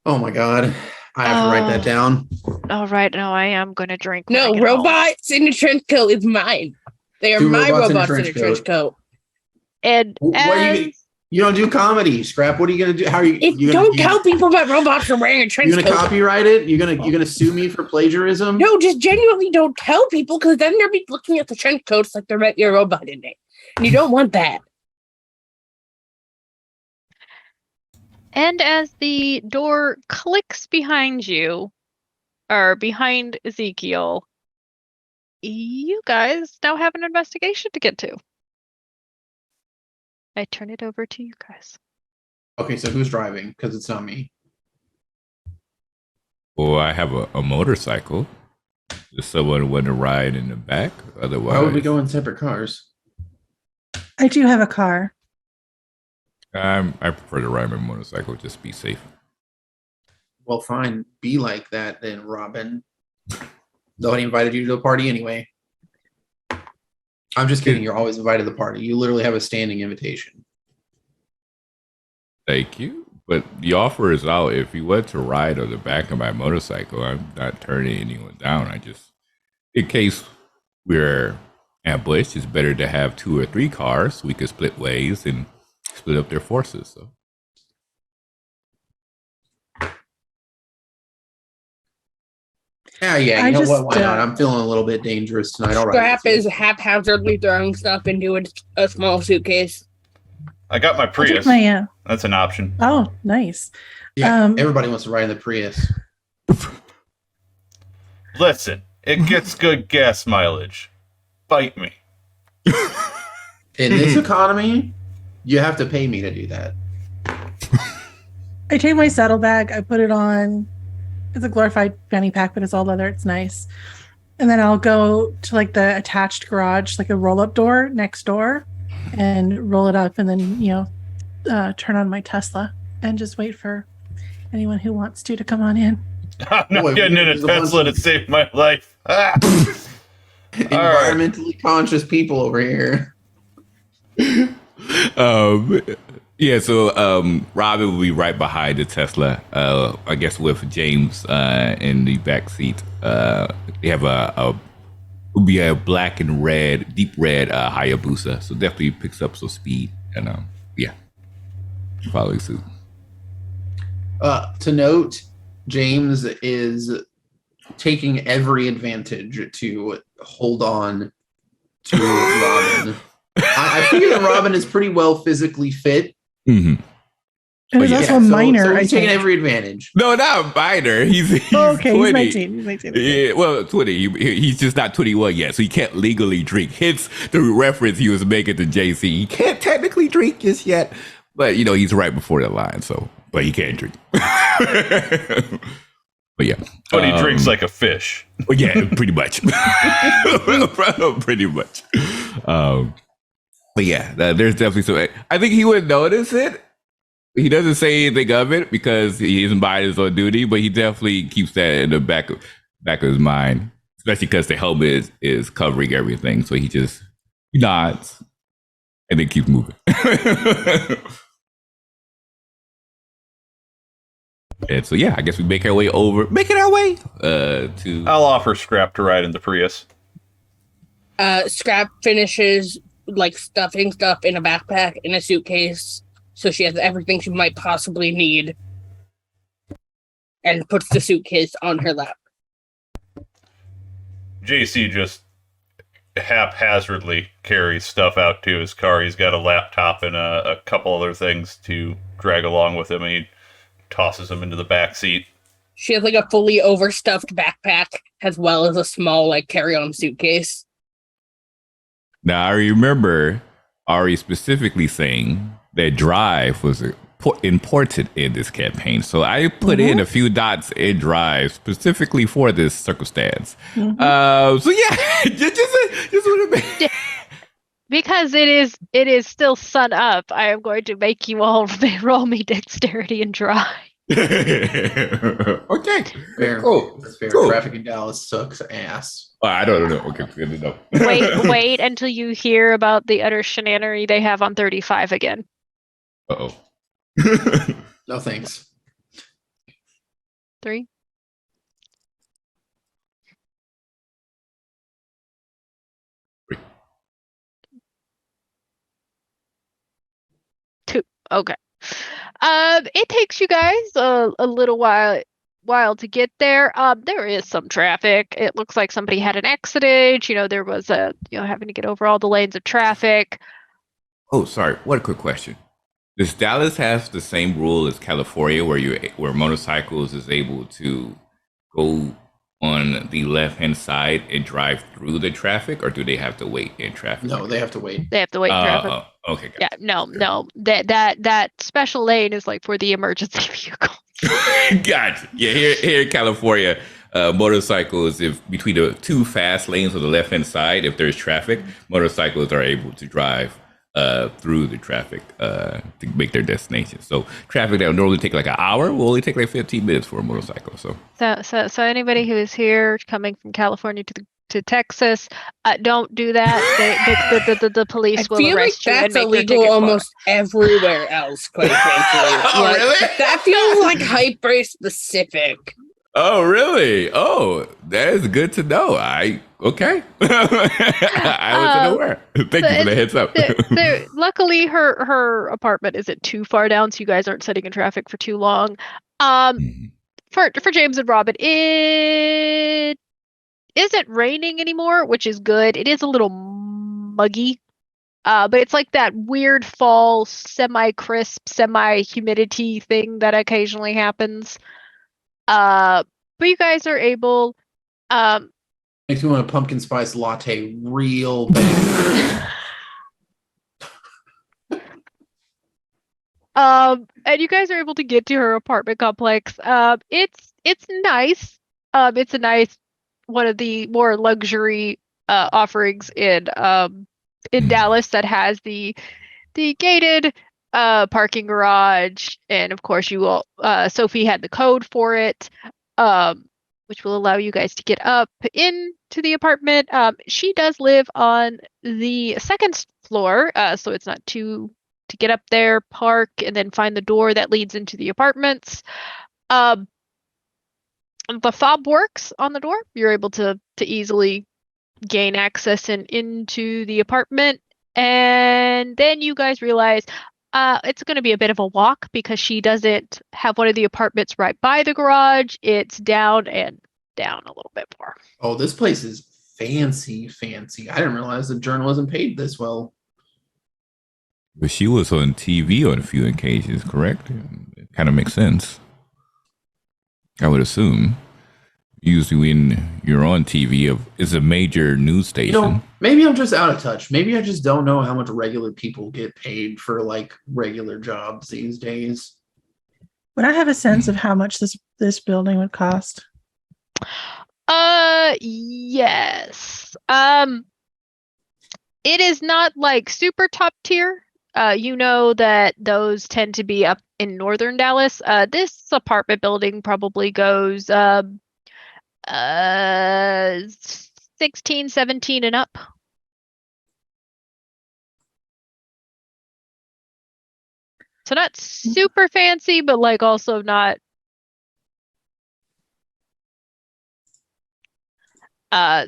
Oh my god. I have to write that Oh. down. All right, no, I am gonna drink. when I No, get home. robots in a trench coat is mine. They are Two my robots robots in a trench coat. And What are you as- gonna, you don't do comedy, Scrap. What are you gonna do? How are you? If, you don't you, tell people that robots are wearing a trench You gonna coat. copyright it? You're gonna sue me for plagiarism? No, just genuinely don't tell people because then they'll be looking at the trench coats like there might be a robot in it. And you don't want that. And as the door clicks behind you, or behind Ezekiel, you guys now have an investigation to get to. I turn it over to you guys. Okay, so who's driving? Because it's not me. Well, I have a motorcycle. Does someone want to ride in the back? Otherwise, Why would we go in separate cars? I do have a car. I prefer to ride my motorcycle. Just be safe. Well, fine. Be like that then, Robin. Nobody invited you to the party anyway. I'm just kidding. You're always invited to the party. You literally have a standing invitation. Thank you. But the offer is out. If you want to ride on the back of my motorcycle, I'm not turning anyone down. I just, in case we're ambushed, it's better to have 2 or 3 cars so we can split ways and split up their forces. So. Yeah, you know what? Why not? I'm feeling a little bit dangerous tonight. All right. Scrap is haphazardly throwing stuff into a small suitcase. I got my Prius. That's an option. Oh, nice. Yeah, everybody wants to ride in the Prius. Listen, it gets good gas mileage. Bite me. In this economy, you have to pay me to do that. I take my saddlebag, I put it on. It's a glorified fanny pack, but it's all leather. It's nice. And then I'll go to like the attached garage, like a roll-up door next door, and roll it up, and then turn on my Tesla and just wait for anyone who wants to come on in. I'm not getting in a Tesla to save my life. Environmentally conscious people over here. Yeah, so Robin will be right behind the Tesla, I guess with James in the back seat. They have will be a black and red, deep red Hayabusa, so definitely picks up some speed, and following suit. To note, James is taking every advantage to hold on to Robin. I figure that Robin is pretty well physically fit. Mm-hmm. And he's also a minor. So he's taking every advantage. No, not a minor. He's okay. 20. He's 19. He's 19. Yeah, well, 20. He's just not 21 yet, so he can't legally drink. Hence the reference he was making to JC. He can't technically drink just yet, but he's right before the line. So, but he can drink. But yeah, but he drinks like a fish. Well, yeah, pretty much. Pretty much. But yeah, there's definitely some. I think he would notice it. He doesn't say anything of it because he isn't by his own duty, but he definitely keeps that in the back of his mind, especially because the helmet is covering everything. So he just nods and then keeps moving. And so yeah, I guess we making our way to. I'll offer Scrap to ride in the Prius. Scrap finishes stuffing stuff in a backpack in a suitcase, so she has everything she might possibly need, and puts the suitcase on her lap. JC just haphazardly carries stuff out to his car. He's got a laptop and a couple other things to drag along with him, and he tosses them into the back seat. She has a fully overstuffed backpack as well as a small carry-on suitcase. Now I remember Ari specifically saying that drive was important in this campaign, so I put in a few dots in drive specifically for this circumstance. So yeah, just want to because it is still sun up. I am going to make you all roll me dexterity and drive. Okay, fair. Cool. That's fair. Cool. Traffic in Dallas sucks ass. I don't know. Okay, good to know. Wait until you hear about the utter shenanery they have on 35 again. Uh-oh. No thanks. 3. Okay. It takes you guys a little while to get there. There is some traffic. It looks like somebody had an accident. There was having to get over all the lanes of traffic. Oh, sorry. What a quick question. Does Dallas have the same rule as California where motorcycles is able to go on the left-hand side and drive through the traffic, or do they have to wait in traffic? No, they have to wait. They have to wait in traffic. Okay. Yeah, no. That special lane is for the emergency vehicle. Gotcha. Yeah, here in California, Motorcycles, if between the two fast lanes on the left hand side, if there's traffic, motorcycles are able to drive through the traffic to make their destination. So traffic that would normally take like an hour will only take like 15 minutes for a motorcycle. So anybody who is here coming from California to Texas, don't do that. The I police will feel like arrest you and that's make your illegal ticket almost everywhere else, quite frankly. Oh, really? That feels like hyper specific. Oh, really? Oh, that is good to know. Okay. I wasn't aware. Thank you for the heads up. Luckily, her apartment isn't too far down, so you guys aren't sitting in traffic for too long. For James and Robin, it isn't raining anymore, which is good. It is a little muggy, but it's like that weird fall, semi-crisp, semi-humidity thing that occasionally happens. But you guys are able. Makes me want a pumpkin spice latte real bad. And you guys are able to get to her apartment complex. It's nice. It's a nice one of the more luxury offerings in Dallas that has the gated parking garage, and of course you will Sophie had the code for it, which will allow you guys to get up into the apartment. She does live on the second floor, so it's not too to get up there, park, and then find the door that leads into the apartments. The fob works on the door. You're able to easily gain access into the apartment, and then you guys realize it's going to be a bit of a walk because she doesn't have one of the apartments right by the garage. It's down a little bit more. Oh, this place is fancy. I didn't realize the journalism paid this well. But she was on TV on a few occasions, correct? It kind of makes sense. I would assume. Usually when you're on TV, it's a major news station. Maybe I'm just out of touch. Maybe I just don't know how much regular people get paid for like regular jobs these days. Would I have a sense of how much this building would cost? Yes. It is not like super top tier. You know that those tend to be up in northern Dallas. This apartment building probably goes 16, 17 and up. So not super fancy, but like also not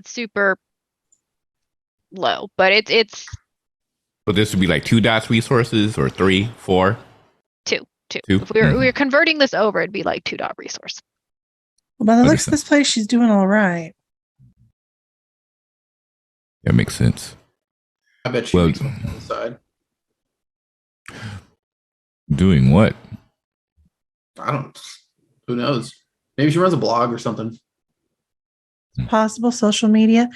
super low. But it's So this would be like 2 dots resources or 3, 4? Two. Two? If we're converting this over, it'd be like 2 dot resource. Well, by the looks of this place, she's doing all right. That makes sense. I bet she makes money on the side. Doing what? Who knows? Maybe she runs a blog or something. Possible social media.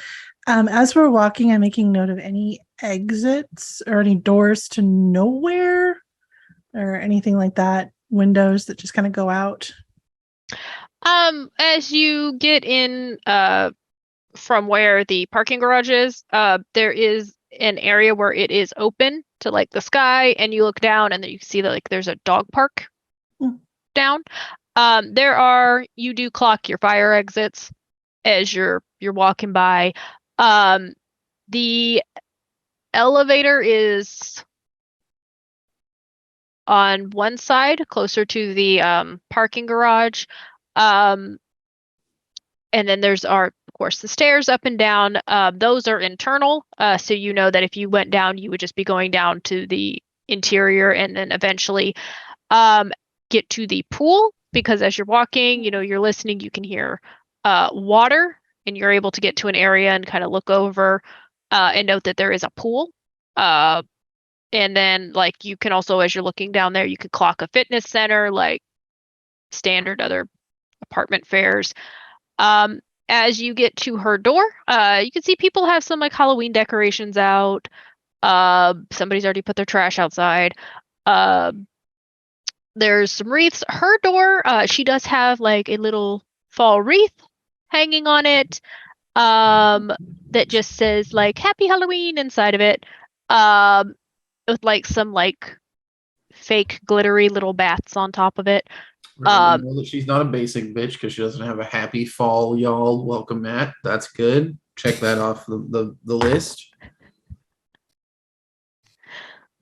As we're walking, I'm making note of any exits or any doors to nowhere or anything like that. Windows that just kind of go out. As you get in from where the parking garage is, there is an area where it is open to like the sky, and you look down and then you can see that like there's a dog park down. You do clock your fire exits as you're walking by. The elevator is on one side closer to the parking garage. And then there's of course the stairs up and down. Those are internal, so you know that if you went down, you would just be going down to the interior and then eventually get to the pool, because as you're walking, you're listening, you can hear water, and you're able to get to an area and kind of look over and note that there is a pool. And then like you can also, as you're looking down there, you could clock a fitness center, like standard other apartment fares. As you get to her door, you can see people have some like Halloween decorations out. Somebody's already put their trash outside. There's some wreaths. Her door, she does have like a little fall wreath hanging on it, that just says like Happy Halloween inside of it, with like some like fake glittery little bats on top of it. Really know that she's not a basic bitch because she doesn't have a happy fall, y'all. Welcome, Matt. That's good. Check that off the list.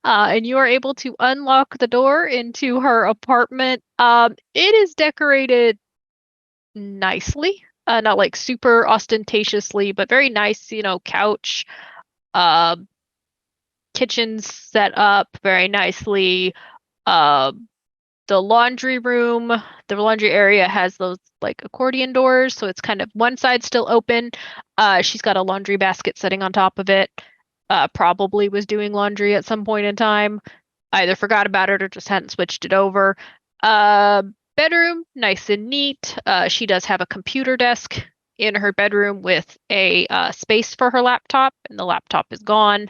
And you are able to unlock the door into her apartment. It is decorated nicely, not like super ostentatiously, but very nice, couch, kitchen set up very nicely. The laundry room, the laundry area has those like accordion doors, so it's kind of one side still open. She's got a laundry basket sitting on top of it. Probably was doing laundry at some point in time. Either forgot about it or just hadn't switched it over. Bedroom, nice and neat. She does have a computer desk in her bedroom with a space for her laptop, and the laptop is gone.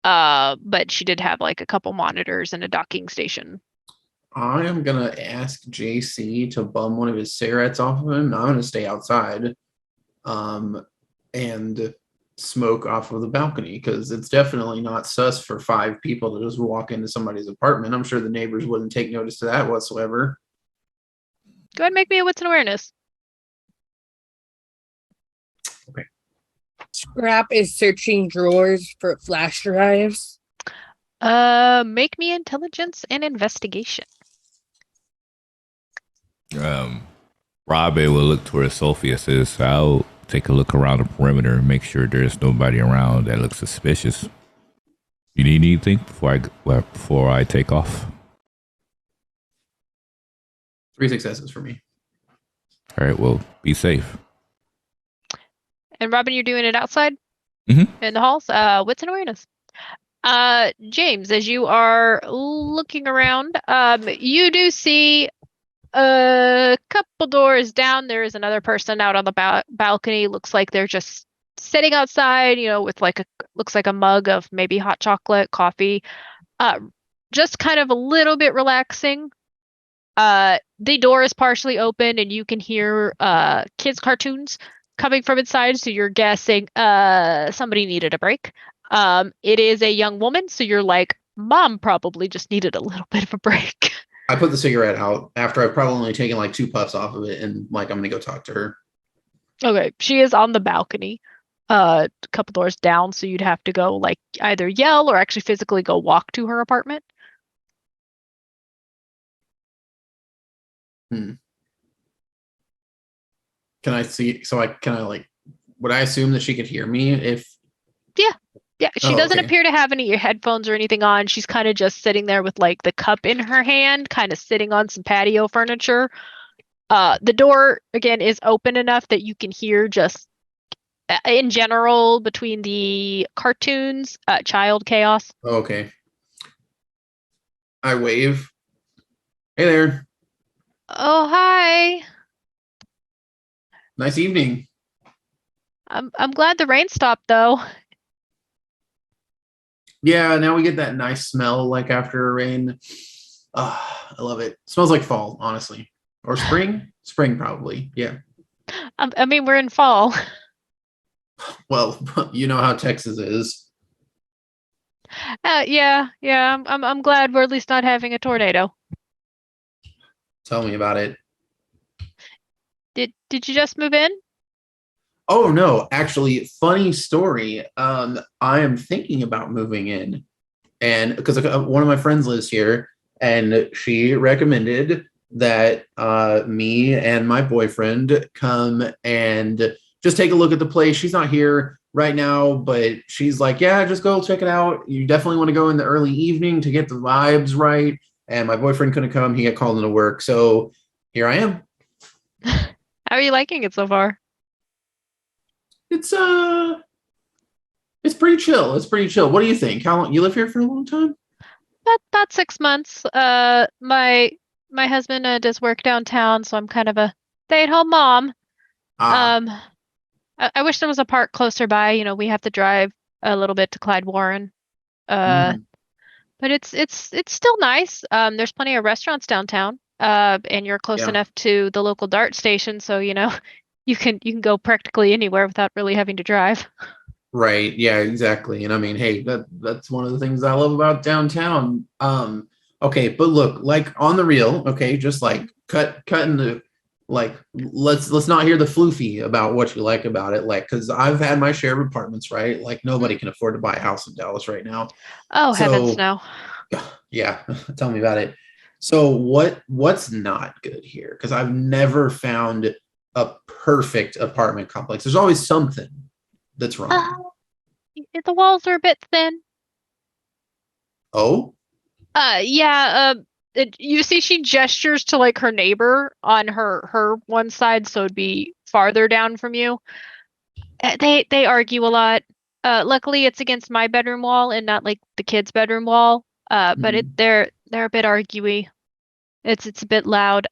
But she did have like a couple monitors and a docking station. I am gonna ask JC to bum one of his cigarettes off of him. I'm gonna stay outside, and smoke off of the balcony because it's definitely not sus for 5 people to just walk into somebody's apartment. I'm sure the neighbors wouldn't take notice to that whatsoever. Go ahead and make me a wits and awareness. Okay. Scrap is searching drawers for flash drives. Make me intelligence and investigation. Robin will look towards Sophia. Says, "I'll take a look around the perimeter and make sure there's nobody around that looks suspicious. You need anything before I take off?" 3 successes for me. All right. Well, be safe. And Robin, you're doing it outside Mhm. in the halls. Wits and awareness. James, as you are looking around, you do see a couple doors down. There is another person out on the balcony. Looks like they're just sitting outside, with looks like a mug of maybe hot chocolate, coffee, just kind of a little bit relaxing. The door is partially open and you can hear kids' cartoons coming from inside, so you're guessing somebody needed a break. It is a young woman, so you're like, Mom probably just needed a little bit of a break. I put the cigarette out after I've probably only taken like 2 puffs off of it, and like I'm gonna go talk to her. Okay, she is on the balcony, a couple doors down, so you'd have to go like either yell or actually physically go walk to her apartment. Can I see? Can I like? Would I assume that she could hear me if? Yeah, she Oh, doesn't okay. appear to have any headphones or anything on. She's kind of just sitting there with like the cup in her hand, kind of sitting on some patio furniture. The door again is open enough that you can hear just in general between the cartoons, child chaos. Oh, okay. I wave. Hey there. Oh, hi. Nice evening. I'm glad the rain stopped though. Yeah, now we get that nice smell like after a rain. I love it. Smells like fall, honestly, or spring. Spring probably. Yeah. I mean, we're in fall. Well, you know how Texas is. Yeah. I'm glad we're at least not having a tornado. Tell me about it. Did you just move in? Oh no, actually, funny story. I am thinking about moving in, and because one of my friends lives here, and she recommended that me and my boyfriend come and just take a look at the place. She's not here right now, but she's like, yeah, just go check it out. You definitely want to go in the early evening to get the vibes right. And my boyfriend couldn't come; he got called into work, so here I am. How are you liking it so far? It's pretty chill. It's pretty chill. What do you think? How long you live here for a long time? About 6 months. My husband does work downtown, so I'm kind of a stay-at-home mom. Ah, I wish there was a park closer by. We have to drive a little bit to Clyde Warren. mhm. But it's still nice. There's plenty of restaurants downtown. And you're close Yeah. enough to the local dart station, so you can go practically anywhere without really having to drive. Right. Yeah, exactly. And I mean, hey, that's one of the things I love about downtown. Okay, but look, like on the real, okay, just like cutting the like let's not hear the floofy about what you like about it, like because I've had my share of apartments, right? Like nobody can afford to buy a house in Dallas right now. Oh, heavens So no. yeah, tell me about it. So what's not good here? Because I've never found a perfect apartment complex. There's always something that's wrong. The walls are a bit thin. Oh, Yeah, you see she gestures to like her neighbor on her one side, so it'd be farther down from you. They argue a lot. Luckily it's against my bedroom wall and not like the kids' bedroom wall. But they're a bit arguey. It's a bit loud.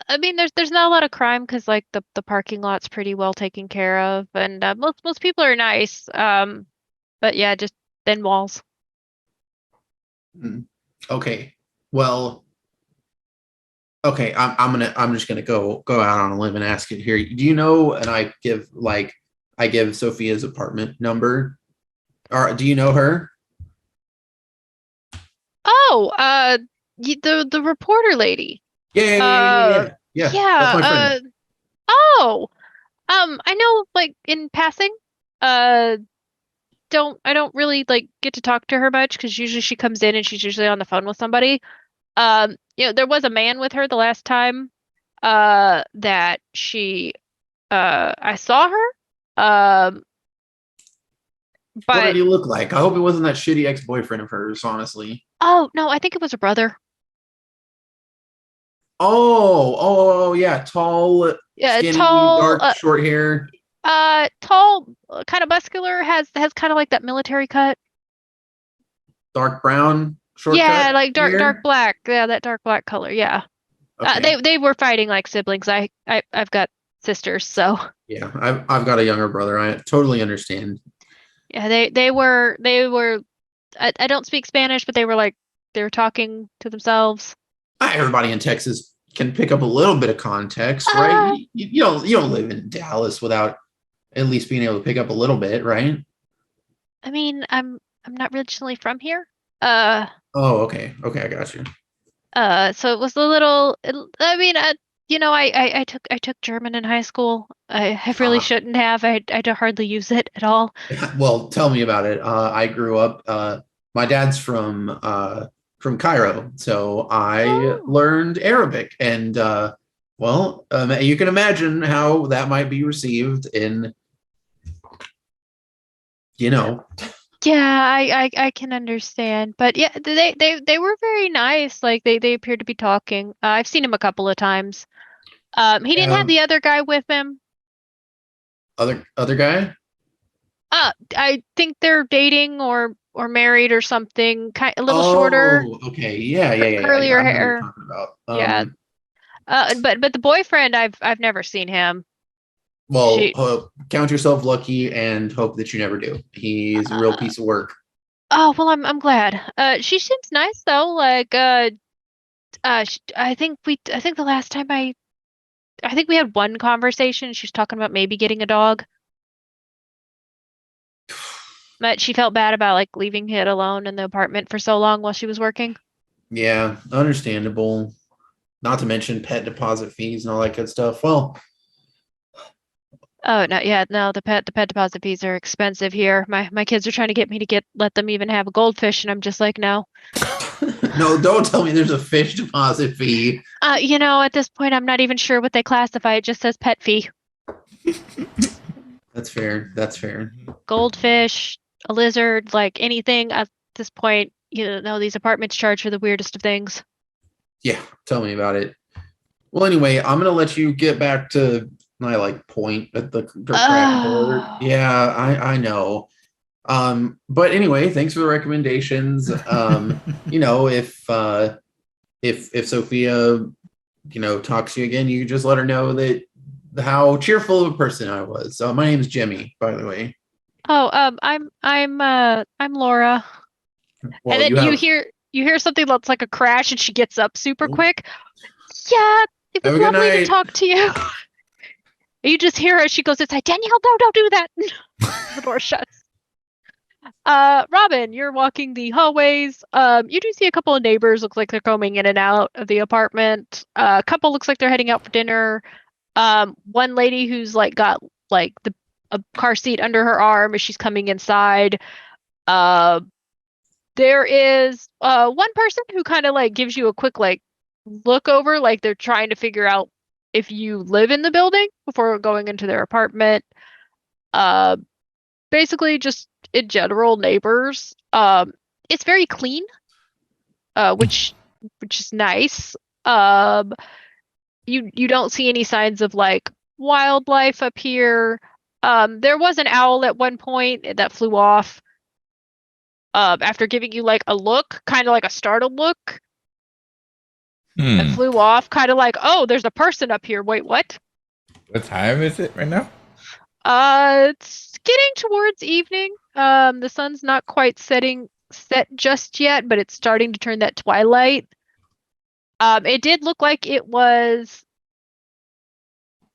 I mean there's not a lot of crime because like the parking lot's pretty well taken care of, and most people are nice. But yeah, just thin walls. okay. Well, okay. I'm just gonna go out on a limb and ask it here. Do you know? And I give Sophia's apartment number. Or do you know her? Oh, the reporter lady. Uh, Yeah. That's yeah. my friend. Oh, I know, like in passing. Uh, I don't really like get to talk to her much because usually she comes in and she's usually on the phone with somebody. There was a man with her the last time. That I saw her. Um, What did but he look like? I hope it wasn't that shitty ex-boyfriend of hers, honestly. oh no, I think it was her brother. Oh, yeah. Tall, Yeah, skinny, tall. dark, short hair, Tall, kind of muscular, has kind of like that military cut. dark brown, Yeah, shortcut like dark hair. black. Yeah, that dark black color. Yeah. Okay. They were fighting like siblings. I've got sisters, so Yeah, I've got a younger brother. I totally understand. yeah, they were. I don't speak Spanish, but they were talking to themselves. Everybody in Texas can pick up a little bit of context, right? Uh, You don't live in Dallas without at least being able to pick up a little bit, right? I mean, I'm not originally from here. Uh, Oh, okay, I got you. so it was a little. I mean, I took German in high school. I really Ah, shouldn't have. I don't hardly use it at all. well, tell me about it. I grew up. My dad's from Cairo, so I Oh. learned Arabic, and well, you can imagine how that might be received in you know Yeah, I can understand. But yeah, they were very nice. Like they appeared to be talking. I've seen him a couple of times. He didn't have um, the other guy with him. other guy. I think they're dating or married or something. Kind a little shorter, Oh, okay. Yeah. curlier I know who you're hair. talking about. Yeah. But the boyfriend I've never seen him. Well, She count yourself lucky and hope that you never do. He's a real uh, piece of work. oh well, I'm glad. She seems nice though. Like I think the last time I think we had one conversation. She was talking about maybe getting a dog, but she felt bad about like leaving it alone in the apartment for so long while she was working. Yeah, understandable. Not to mention pet deposit fees and all that good stuff. Well, Oh no, yeah, no, the pet deposit fees are expensive here. My kids are trying to get me to let them even have a goldfish, and I'm just like, no. no, don't tell me there's a fish deposit fee. At this point, I'm not even sure what they classify. It just says pet fee. That's fair. That's fair. Goldfish, a lizard, like anything at this point, these apartments charge for the weirdest of things. Yeah, tell me about it. Well, anyway, I'm gonna let you get back to my like point at the crack door. Oh. Yeah, I know. But anyway, thanks for the recommendations. If Sophia, talks to you again, you can just let her know that how cheerful of a person I was. My name's Jimmy, by the way. Oh, I'm Laura. And Well, then you have you hear something that's like a crash and she gets up super quick. Yeah, It Have was a good lovely to night. talk to you. You just hear her. She goes inside. Danielle, no, don't do that. The door shuts. Robin, you're walking the hallways. You do see a couple of neighbors. Looks like they're coming in and out of the apartment. A couple looks like they're heading out for dinner. One lady who's like got like a car seat under her arm as she's coming inside. There is one person who kind of like gives you a quick like look over, like they're trying to figure out if you live in the building before going into their apartment. Basically just in general neighbors. It's very clean, which is nice. You don't see any signs of like wildlife up here. There was an owl at one point that flew off. After giving you like a look, kind of like a startled look, and flew off, kind of like, oh, there's a person up here. Wait, what? What time is it right now? It's getting towards evening. The sun's not quite set just yet, but it's starting to turn that twilight. It did look like it was.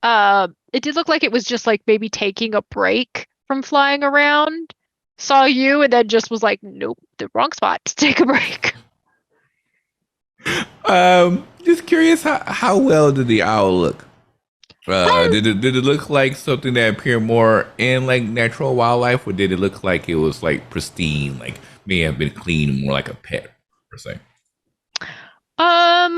It did look like it was just like maybe taking a break from flying around. Saw you and then just was like, nope, the wrong spot to take a break. Just curious, how well did the owl look? Did it look like something that appeared more in like natural wildlife, or did it look like it was like pristine, like may have been clean, more like a pet per se? I'm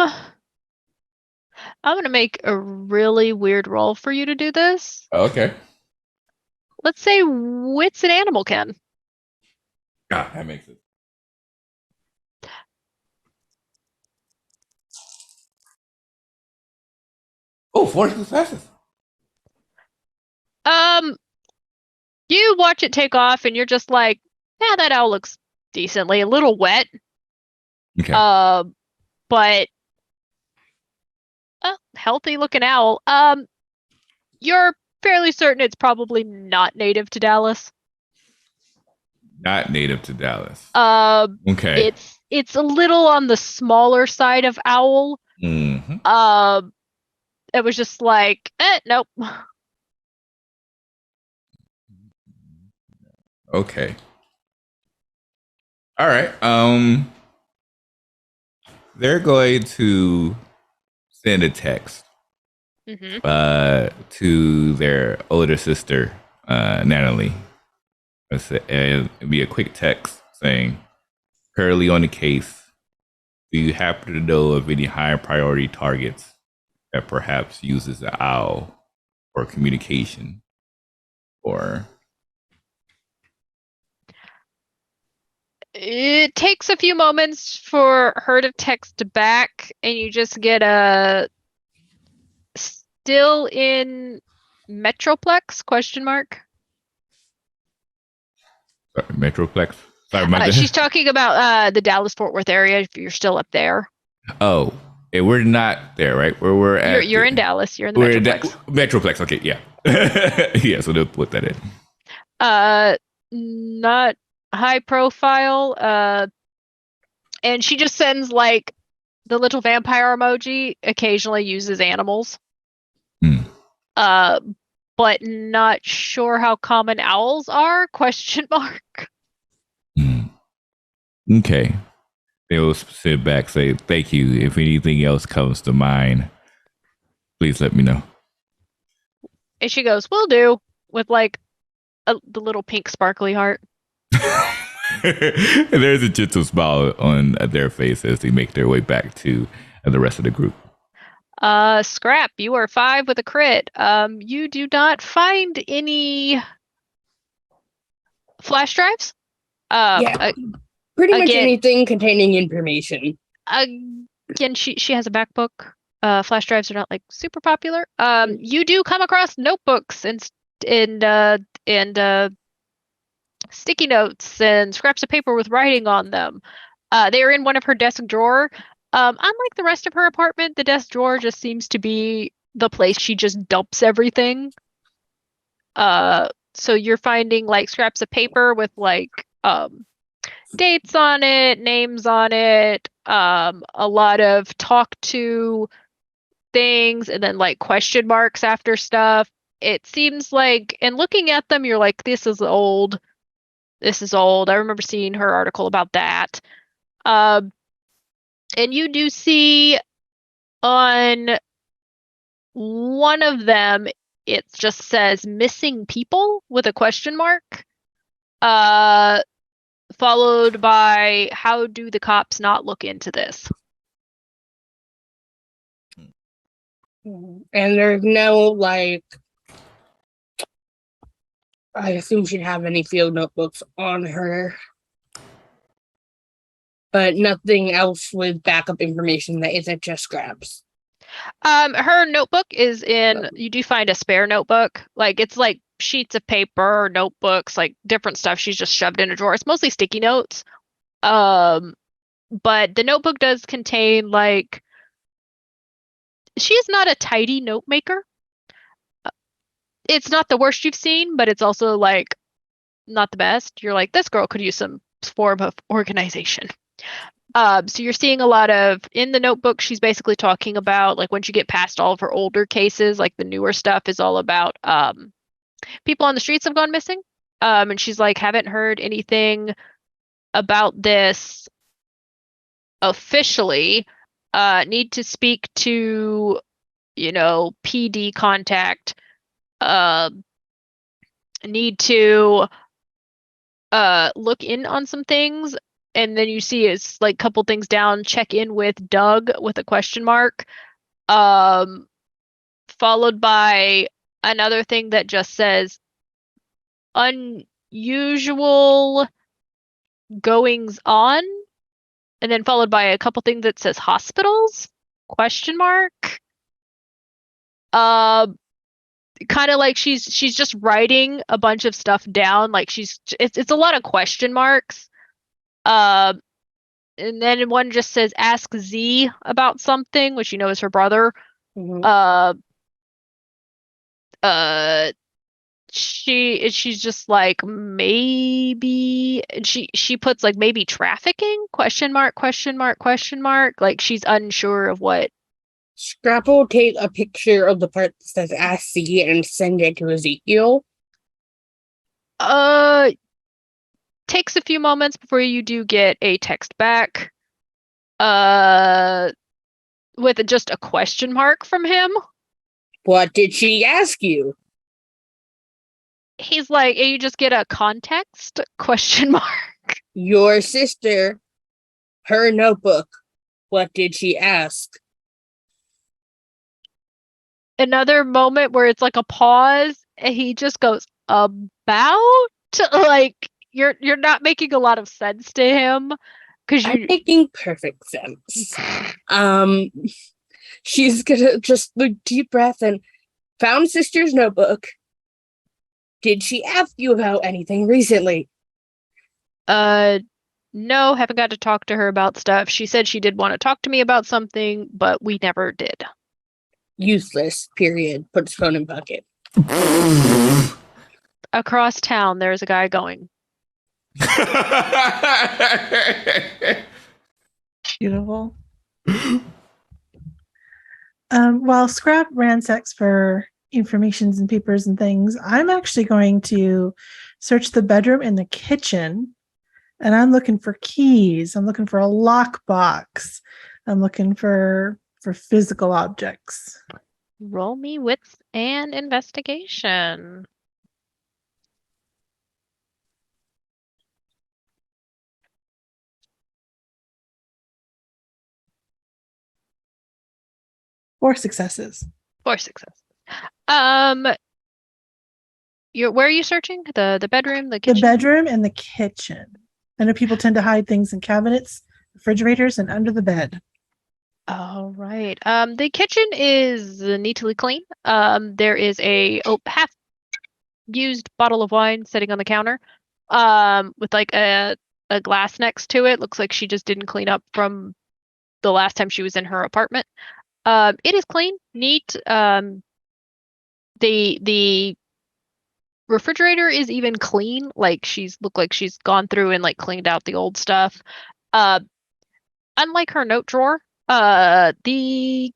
gonna make a really weird roll for you to do this. Okay. Let's say wits and animal ken. Ah, that makes sense. Oh, 4 successes. You watch it take off and you're just like, yeah, that owl looks decently a little wet. Okay. But a healthy looking owl. You're fairly certain it's probably not native to Dallas. Not native to Dallas. Okay. It's a little on the smaller side of owl. Mm-hmm. It was just like, nope. Okay. All right. They're going to send a text to their older sister, Natalie. It'll be a quick text saying, currently on the case, do you happen to know of any high priority targets that perhaps uses the owl for communication? Or it takes a few moments for her to text back, and you just get a still in Metroplex ? Metroplex? Sorry, she's talking about the Dallas-Fort Worth area, if you're still up there. Oh, we're not there, right? Where we're at. You're in Dallas. You're in the Metroplex. Metroplex, okay, yeah. Yeah, so they'll put that in. Not high profile. And she just sends like the little vampire emoji, occasionally uses animals. But not sure how common owls are? ? Okay. They will sit back, say, thank you. If anything else comes to mind, please let me know. And she goes, will do, with like the little pink sparkly heart. And there's a gentle smile on their face as they make their way back to the rest of the group. Scrap, you are 5 with a crit. You do not find any flash drives. Pretty much anything containing information. Again, she has a MacBook. Flash drives are not like super popular. You do come across notebooks and sticky notes and scraps of paper with writing on them. They are in one of her desk drawer. Unlike the rest of her apartment, the desk drawer just seems to be the place she just dumps everything. So you're finding like scraps of paper with like dates on it, names on it, a lot of talk to things and then like question marks after stuff. It seems like, and looking at them, you're like, this is old. This is old. I remember seeing her article about that. And you do see on one of them, it just says missing people with a question mark. Followed by how do the cops not look into this? And there's no, like, I assume she'd have any field notebooks on her. But nothing else with backup information that isn't just scraps. Her notebook is in, you do find a spare notebook. Like, it's like sheets of paper or notebooks, like different stuff she's just shoved in a drawer. It's mostly sticky notes. But the notebook does contain, like, she's not a tidy note maker. It's not the worst you've seen, but it's also, like, not the best. You're like, this girl could use some form of organization. So you're seeing a lot of, in the notebook, she's basically talking about, like, once you get past all of her older cases, like the newer stuff is all about people on the streets have gone missing. And she's like, haven't heard anything about this officially. Need to speak to, PD contact. Need to look in on some things. And then you see it's like a couple things down, check in with Doug with a question mark. Followed by another thing that just says unusual goings on. And then followed by a couple things that says hospitals, question mark. Kind of like she's just writing a bunch of stuff down. Like it's a lot of question marks. And then one just says ask Z about something, which is her brother. Mm-hmm. She's just like maybe, and she puts like maybe trafficking, question mark, question mark, question mark. Like she's unsure of what. Scrap will take a picture of the part that says ask Z and send it to Ezekiel. Takes a few moments before you do get a text back. With just a question mark from him. What did she ask you? He's like, you just get a context question mark. Your sister, her notebook. What did she ask? Another moment where it's like a pause, and he just goes about, like you're not making a lot of sense to him because I'm making perfect sense. She's gonna just look deep breath and found sister's notebook. Did she ask you about anything recently? No, haven't got to talk to her about stuff. She said she did want to talk to me about something, but we never did. Useless, period. Put his phone in pocket. Across town, there's a guy going. Beautiful. While Scrap ransacks for informations and papers and things, I'm actually going to search the bedroom and the kitchen, and I'm looking for keys. I'm looking for a lockbox. I'm looking for physical objects. Roll me wits and investigation. Four successes. 4 successes. Where are you searching? The bedroom, the kitchen? The bedroom and the kitchen. I know people tend to hide things in cabinets, refrigerators, and under the bed. All right. The kitchen is neatly clean. There is a half-used bottle of wine sitting on the counter. With like a glass next to it. Looks like she just didn't clean up from the last time she was in her apartment. It is clean, neat. The refrigerator is even clean. Like looked like she's gone through and like cleaned out the old stuff. Unlike her note drawer, the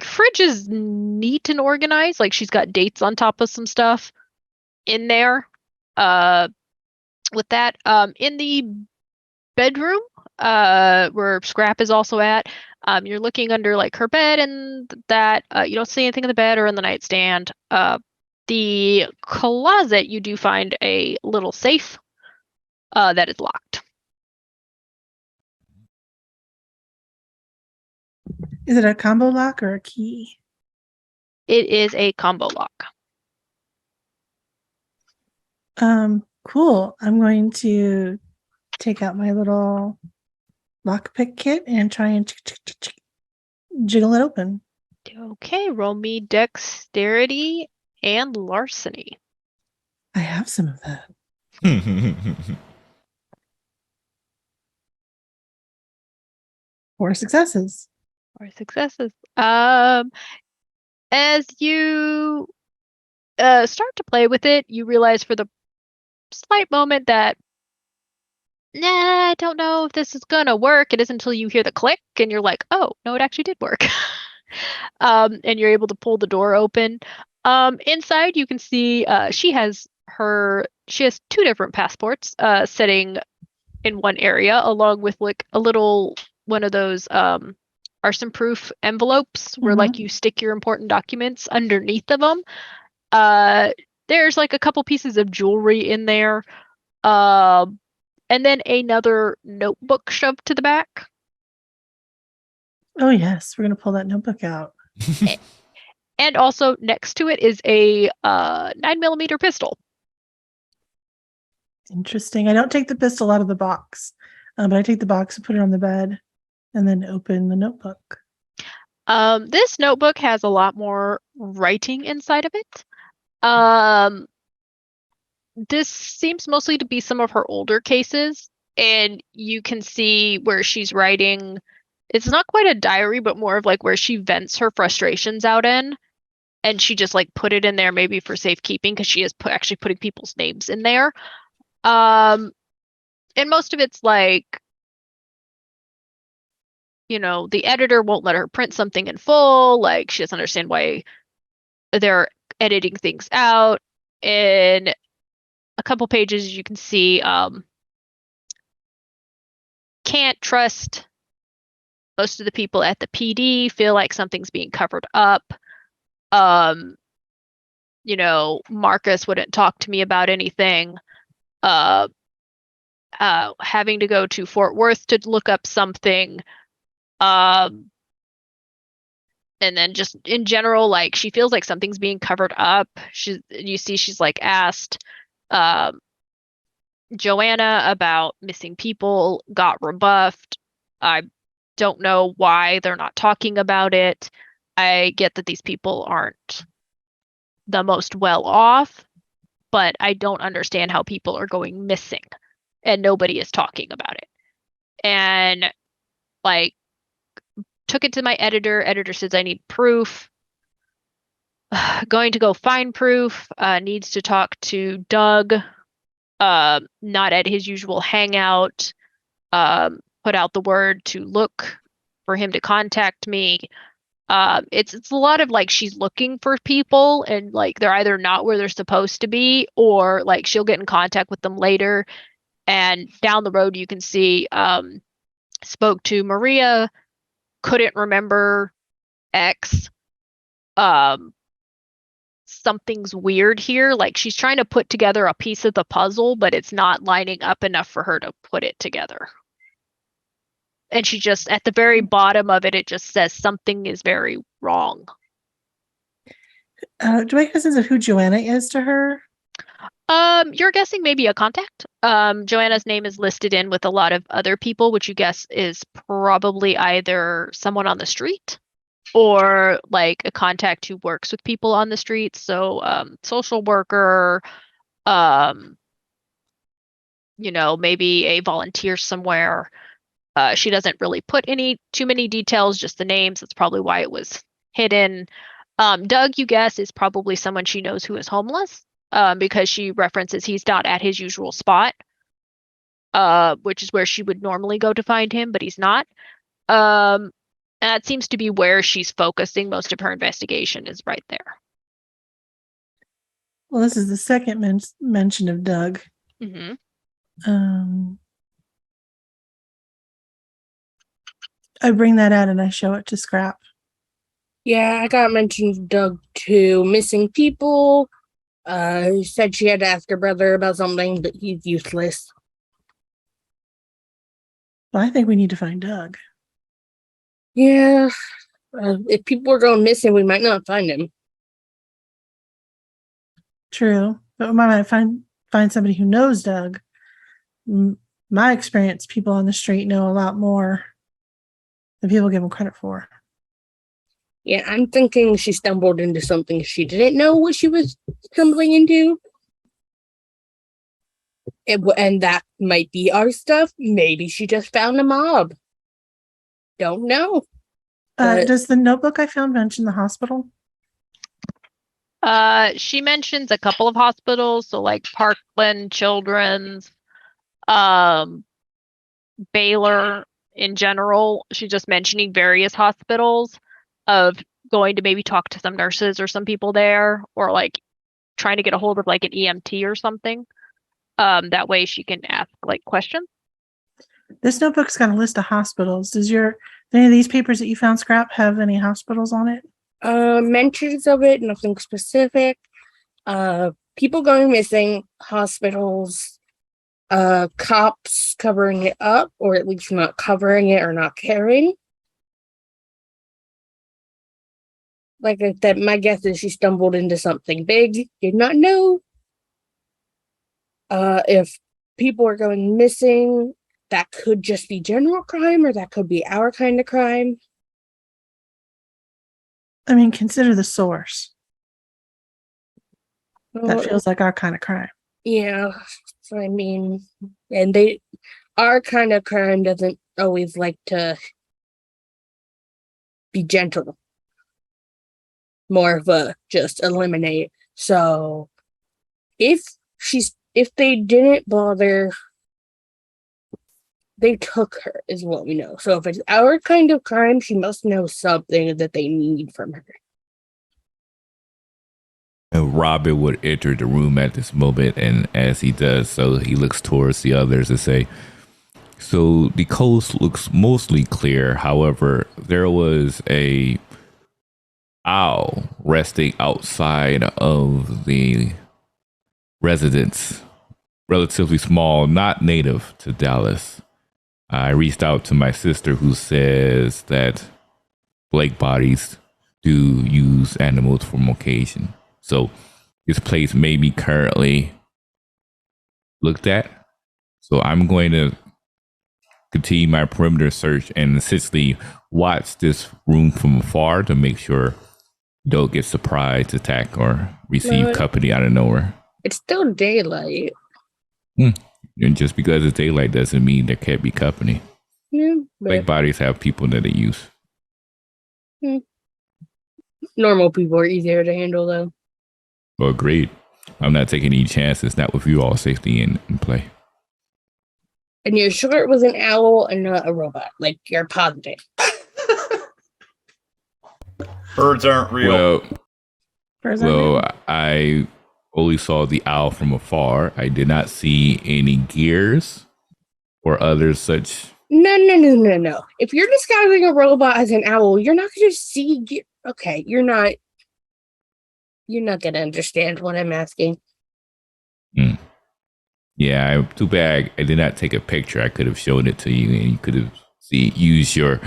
fridge is neat and organized. Like she's got dates on top of some stuff in there. With that, in the bedroom, where Scrap is also at, you're looking under like her bed, and that you don't see anything in the bed or in the nightstand. The closet, you do find a little safe that is locked. Is it a combo lock or a key? It is a combo lock. Cool. I'm going to take out my little lockpick kit and try and jiggle it open. Okay, roll me dexterity and larceny. I have some of that. 4 successes. 4 successes. As you start to play with it, you realize for the slight moment that, I don't know if this is gonna work. It isn't until you hear the click and you're like, oh, no, it actually did work. And you're able to pull the door open. Inside, you can see she has 2 different passports sitting in one area, along with like a little one of those arson-proof envelopes where like you stick your important documents underneath of them. There's like a couple pieces of jewelry in there, and then another notebook shoved to the back. Oh yes, we're gonna pull that notebook out. And also next to it is a 9mm pistol. Interesting. I don't take the pistol out of the box, but I take the box and put it on the bed and then open the notebook. This notebook has a lot more writing inside of it. This seems mostly to be some of her older cases, and you can see where she's writing. It's not quite a diary, but more of like where she vents her frustrations out in. And she just like put it in there maybe for safekeeping because she is actually putting people's names in there. And most of it's like, the editor won't let her print something in full. Like she doesn't understand why they're editing things out. In a couple pages, you can see can't trust most of the people at the PD, feel like something's being covered up. Marcus wouldn't talk to me about anything. Having to go to Fort Worth to look up something. And then just in general, like she feels like something's being covered up. She's like asked Joanna about missing people, got rebuffed. I don't know why they're not talking about it. I get that these people aren't the most well off, but I don't understand how people are going missing and nobody is talking about it. And like took it to my editor says I need proof. Going to go find proof, needs to talk to Doug, not at his usual hangout, put out the word to look for him to contact me. It's a lot of like she's looking for people and like they're either not where they're supposed to be or like she'll get in contact with them later. And down the road you can see spoke to Maria, couldn't remember X. Something's weird here. Like she's trying to put together a piece of the puzzle, but it's not lining up enough for her to put it together. And she just, at the very bottom of it, it just says something is very wrong. Do I get a sense of who Joanna is to her? You're guessing maybe a contact. Joanna's name is listed in with a lot of other people, which you guess is probably either someone on the street or like a contact who works with people on the street. So, social worker, maybe a volunteer somewhere. She doesn't really put too many details, just the names. That's probably why it was hidden. Doug, you guess, is probably someone she knows who is homeless, because she references he's not at his usual spot, which is where she would normally go to find him, but he's not. And that seems to be where she's focusing most of her investigation, is right there. Well, this is the second mention of Doug. Mm-hmm. I bring that out and I show it to Scrap. Yeah, I got mentioned Doug too. Missing people. Said she had to ask her brother about something, but he's useless. Well, I think we need to find Doug. Yeah. If people are going missing, we might not find him. True, but we might find somebody who knows Doug. My experience, people on the street know a lot more than people give them credit for. Yeah, I'm thinking she stumbled into something she didn't know what she was stumbling into. And that might be our stuff. Maybe she just found a mob. Don't know. Does the notebook I found mention the hospital? She mentions a couple of hospitals, so like Parkland Children's, Baylor in general. She's just mentioning various hospitals, of going to maybe talk to some nurses or some people there, or like trying to get a hold of like an EMT or something. That way she can ask like questions. This notebook's got a list of hospitals. Do any of these papers that you found, Scrap, have any hospitals on it? Mentions of it, nothing specific. People going missing, hospitals, cops covering it up, or at least not covering it or not caring. Like I said, my guess is she stumbled into something big, did not know. If people are going missing, that could just be general crime, or that could be our kind of crime. I mean, consider the source. That feels like our kind of crime. Yeah, so I mean, and our kind of crime doesn't always like to be gentle. More of a just eliminate. So if they didn't bother, they took her, is what we know. So if it's our kind of crime, she must know something that they need from her. And Robin would enter the room at this moment, and as he does so, he looks towards the others and say, so the coast looks mostly clear. However, there was a owl resting outside of the residence, relatively small, not native to Dallas. I reached out to my sister, who says that Blake bodies do use animals for occasion. So this place may be currently looked at. So I'm going to continue my perimeter search and essentially watch this room from afar to make sure don't get surprised, attack, or receive company out of nowhere. It's still daylight. And just because it's daylight doesn't mean there can't be company. Yeah, Blake bodies have people that they use. Normal people are easier to handle, though. Well, agreed. I'm not taking any chances, not with you all safety in play. And you're sure it was an owl and not a robot? Like, you're positive. Birds aren't real. I only saw the owl from afar. I did not see any gears or other such. No. If you're disguising a robot as an owl, you're not going to see. Okay, you're not going to understand what I'm asking. Yeah, too bad I did not take a picture. I could have shown it to you, and you could have used your.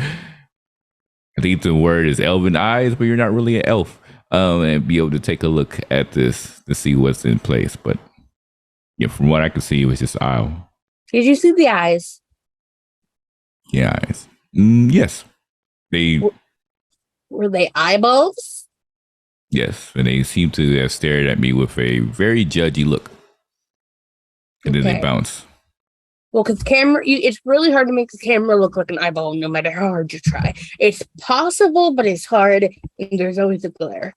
I think the word is elven eyes, but you're not really an elf. And be able to take a look at this to see what's in place. But yeah, from what I could see, it was just owl. Did you see the eyes? Yeah, eyes. Yes. Were they eyeballs? Yes, and they seem to have stared at me with a very judgy look. And then they bounce. Well, because it's really hard to make the camera look like an eyeball, no matter how hard you try. It's possible, but it's hard, and there's always a glare.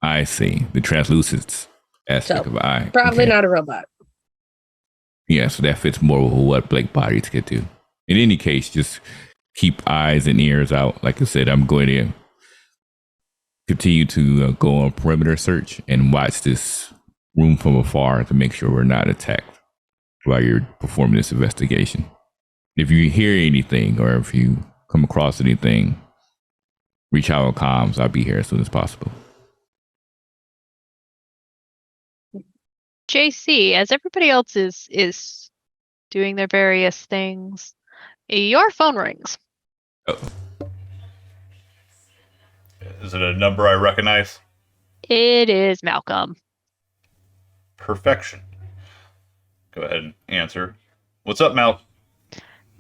I see. The translucent aspect of an eye. Probably not a robot. Yeah, so that fits more with what Blake bodies could do. In any case, just keep eyes and ears out. Like I said, I'm going to continue to go on perimeter search and watch this room from afar to make sure we're not attacked while you're performing this investigation. If you hear anything or if you come across anything, reach out on comms. I'll be here as soon as possible. JC, as everybody else is doing their various things, your phone rings. Oh. Is it a number I recognize? It is Malcolm. Perfection. Go ahead and answer. What's up, Mal?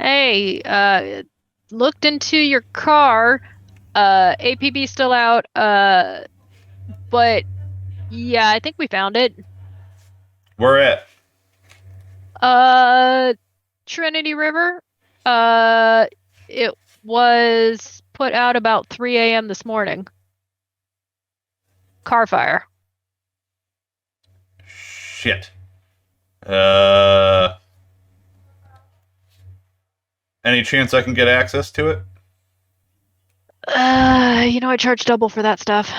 Hey, looked into your car. APB still out. But yeah, I think we found it. Where at? Trinity River. It was put out about 3 a.m. this morning. Car fire. Shit. Any chance I can get access to it? I charge double for that stuff.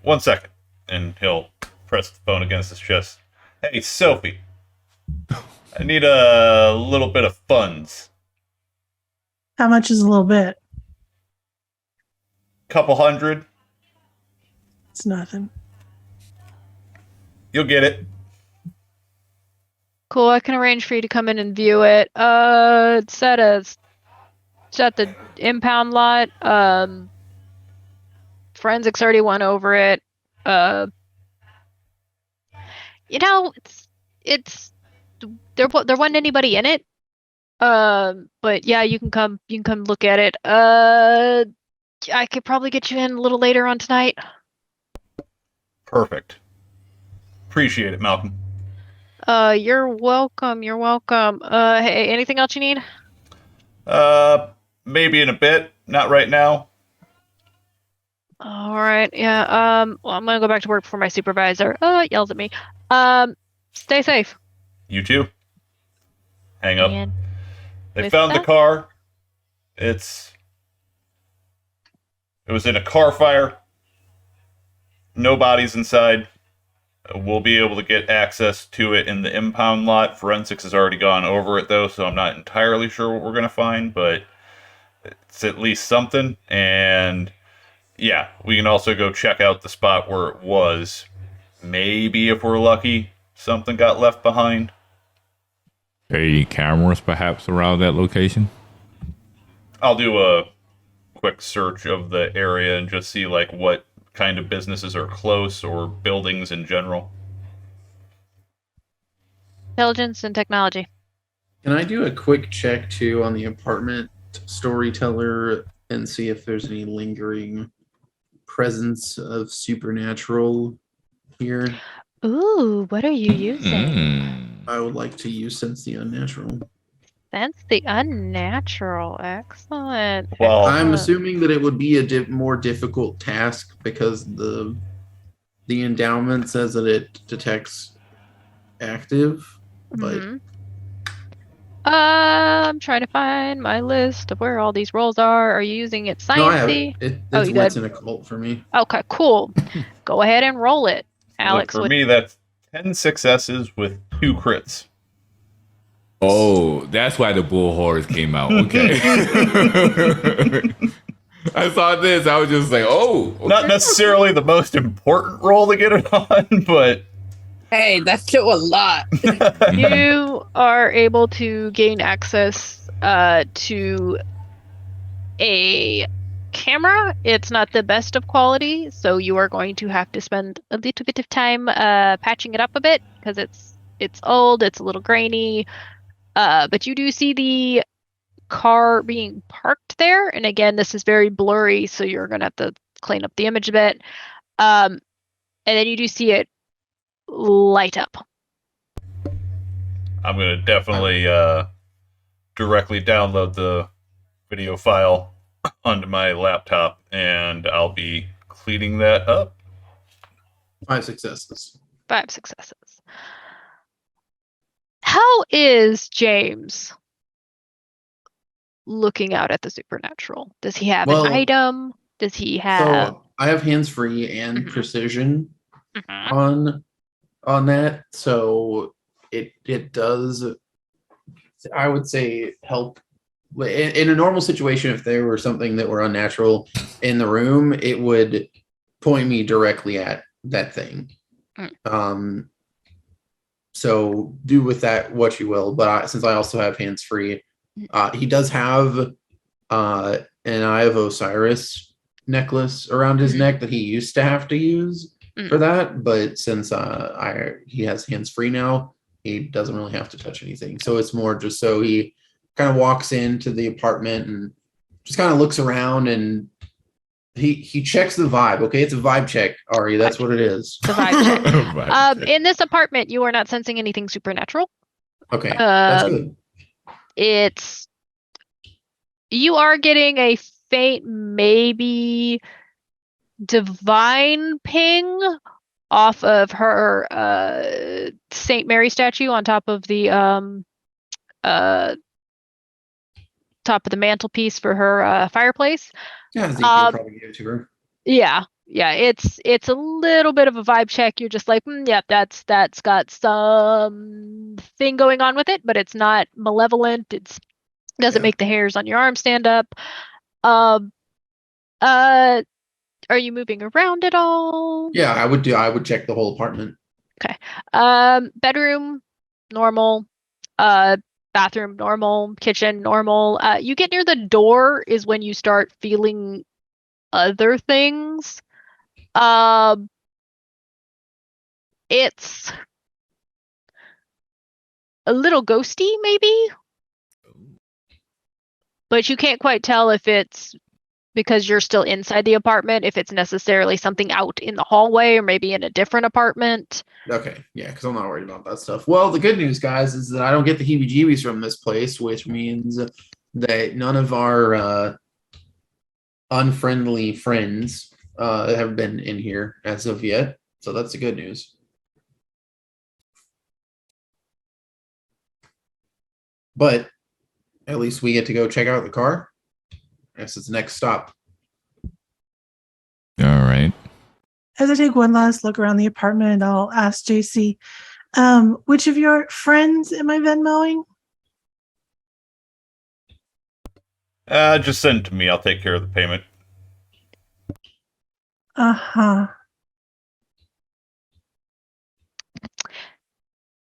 1 second. And he'll press the phone against his chest. Hey, Sophie. I need a little bit of funds. How much is a little bit? Couple hundred. It's nothing. You'll get it. Cool, I can arrange for you to come in and view it. It's at the impound lot. Forensics already went over it. It's there wasn't anybody in it. But yeah, you can come look at it. I could probably get you in a little later on tonight. Perfect. Appreciate it, Malcolm. You're welcome. Hey, anything else you need? Maybe in a bit. Not right now. All right. Yeah. Well, I'm gonna go back to work before my supervisor yells at me. Stay safe. You too. Hang up. And They with found the that- car. It was in a car fire. No bodies inside. We'll be able to get access to it in the impound lot. Forensics has already gone over it, though, so I'm not entirely sure what we're going to find, but it's at least something. And yeah, we can also go check out the spot where it was. Maybe, if we're lucky, something got left behind. Any cameras perhaps around that location? I'll do a quick search of the area and just see like what kind of businesses are close or buildings in general. Intelligence and technology. Can I do a quick check too on the apartment storyteller and see if there's any lingering presence of supernatural here? Ooh, what are you using? I would like to use Sense the Unnatural. That's the unnatural. Excellent. Well, I'm Excellent. assuming that it would be a more difficult task because the endowment says that it detects active, but Mhm. I'm trying to find my list of where all these rolls are. Are you using it no, I have sciencey? it. Oh, It's you what's did? in a cult for me. Okay, cool. Go ahead and roll it. Alex, for what- me, that's 10 successes with 2 crits. Oh, that's why the bull horrors came out. Okay. I saw this. I was just like, oh. Okay. Not necessarily the most important roll to get it on, but Hey, that's still a lot. you are able to gain access to a camera. It's not the best of quality, so you are going to have to spend a little bit of time patching it up a bit because it's old, it's a little grainy. But you do see the car being parked there, and again, this is very blurry, so you're gonna have to clean up the image a bit. And then you do see it light up. I'm going to definitely directly download the video file onto my laptop, and I'll be cleaning that up. 5 successes. 5 successes. How How is James looking out at the supernatural? Does he have Well, an item? Does he have? So I have hands free and Mhm. precision Mhm. on that. So it does, I would say, help. In a normal situation, if there were something that were unnatural in the room, it would point me directly at that thing. Mm. So do with that what you will. But since I also have hands free, he does have an Eye of Osiris necklace around his Mhm. neck that he used to have to use Mm. for that. But since he has hands free now, he doesn't really have to touch anything. So it's more just so he kind of walks into the apartment and just kind of looks around and he checks the vibe. Okay, it's a vibe check, Ari. That's what it is. It's a vibe check. Vibe check. In this apartment, you are not sensing anything supernatural. Okay, that's good. It's you are getting a faint, maybe divine ping off of her Saint Mary statue on top of the mantelpiece for her fireplace. Yeah, Ezekiel probably gave it to her. Yeah, it's a little bit of a vibe check. You're just like, yep, that's got some thing going on with it, but it's not malevolent. It doesn't make the hairs on your arm stand up. Um, are you moving around at all? Yeah, I would check the whole apartment. Okay. Bedroom, normal. Bathroom, normal. Kitchen, normal. You get near the door is when you start feeling other things. It's a little ghosty, maybe, but you can't quite tell if it's because you're still inside the apartment, if it's necessarily something out in the hallway or maybe in a different apartment. Okay, yeah, because I'm not worried about that stuff. Well, the good news, guys, is that I don't get the heebie-jeebies from this place, which means that none of our unfriendly friends have been in here as of yet. So that's the good news. But at least we get to go check out the car. I guess it's the next stop. All right. As I take one last look around the apartment, I'll ask JC, which of your friends am I Venmoing? Just send it to me. I'll take care of the payment. Uh-huh.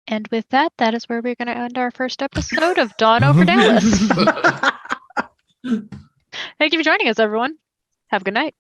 And with that, that is where we're going to end our first episode of Dawn Over Dallas. Thank you for joining us, everyone. Have a good night.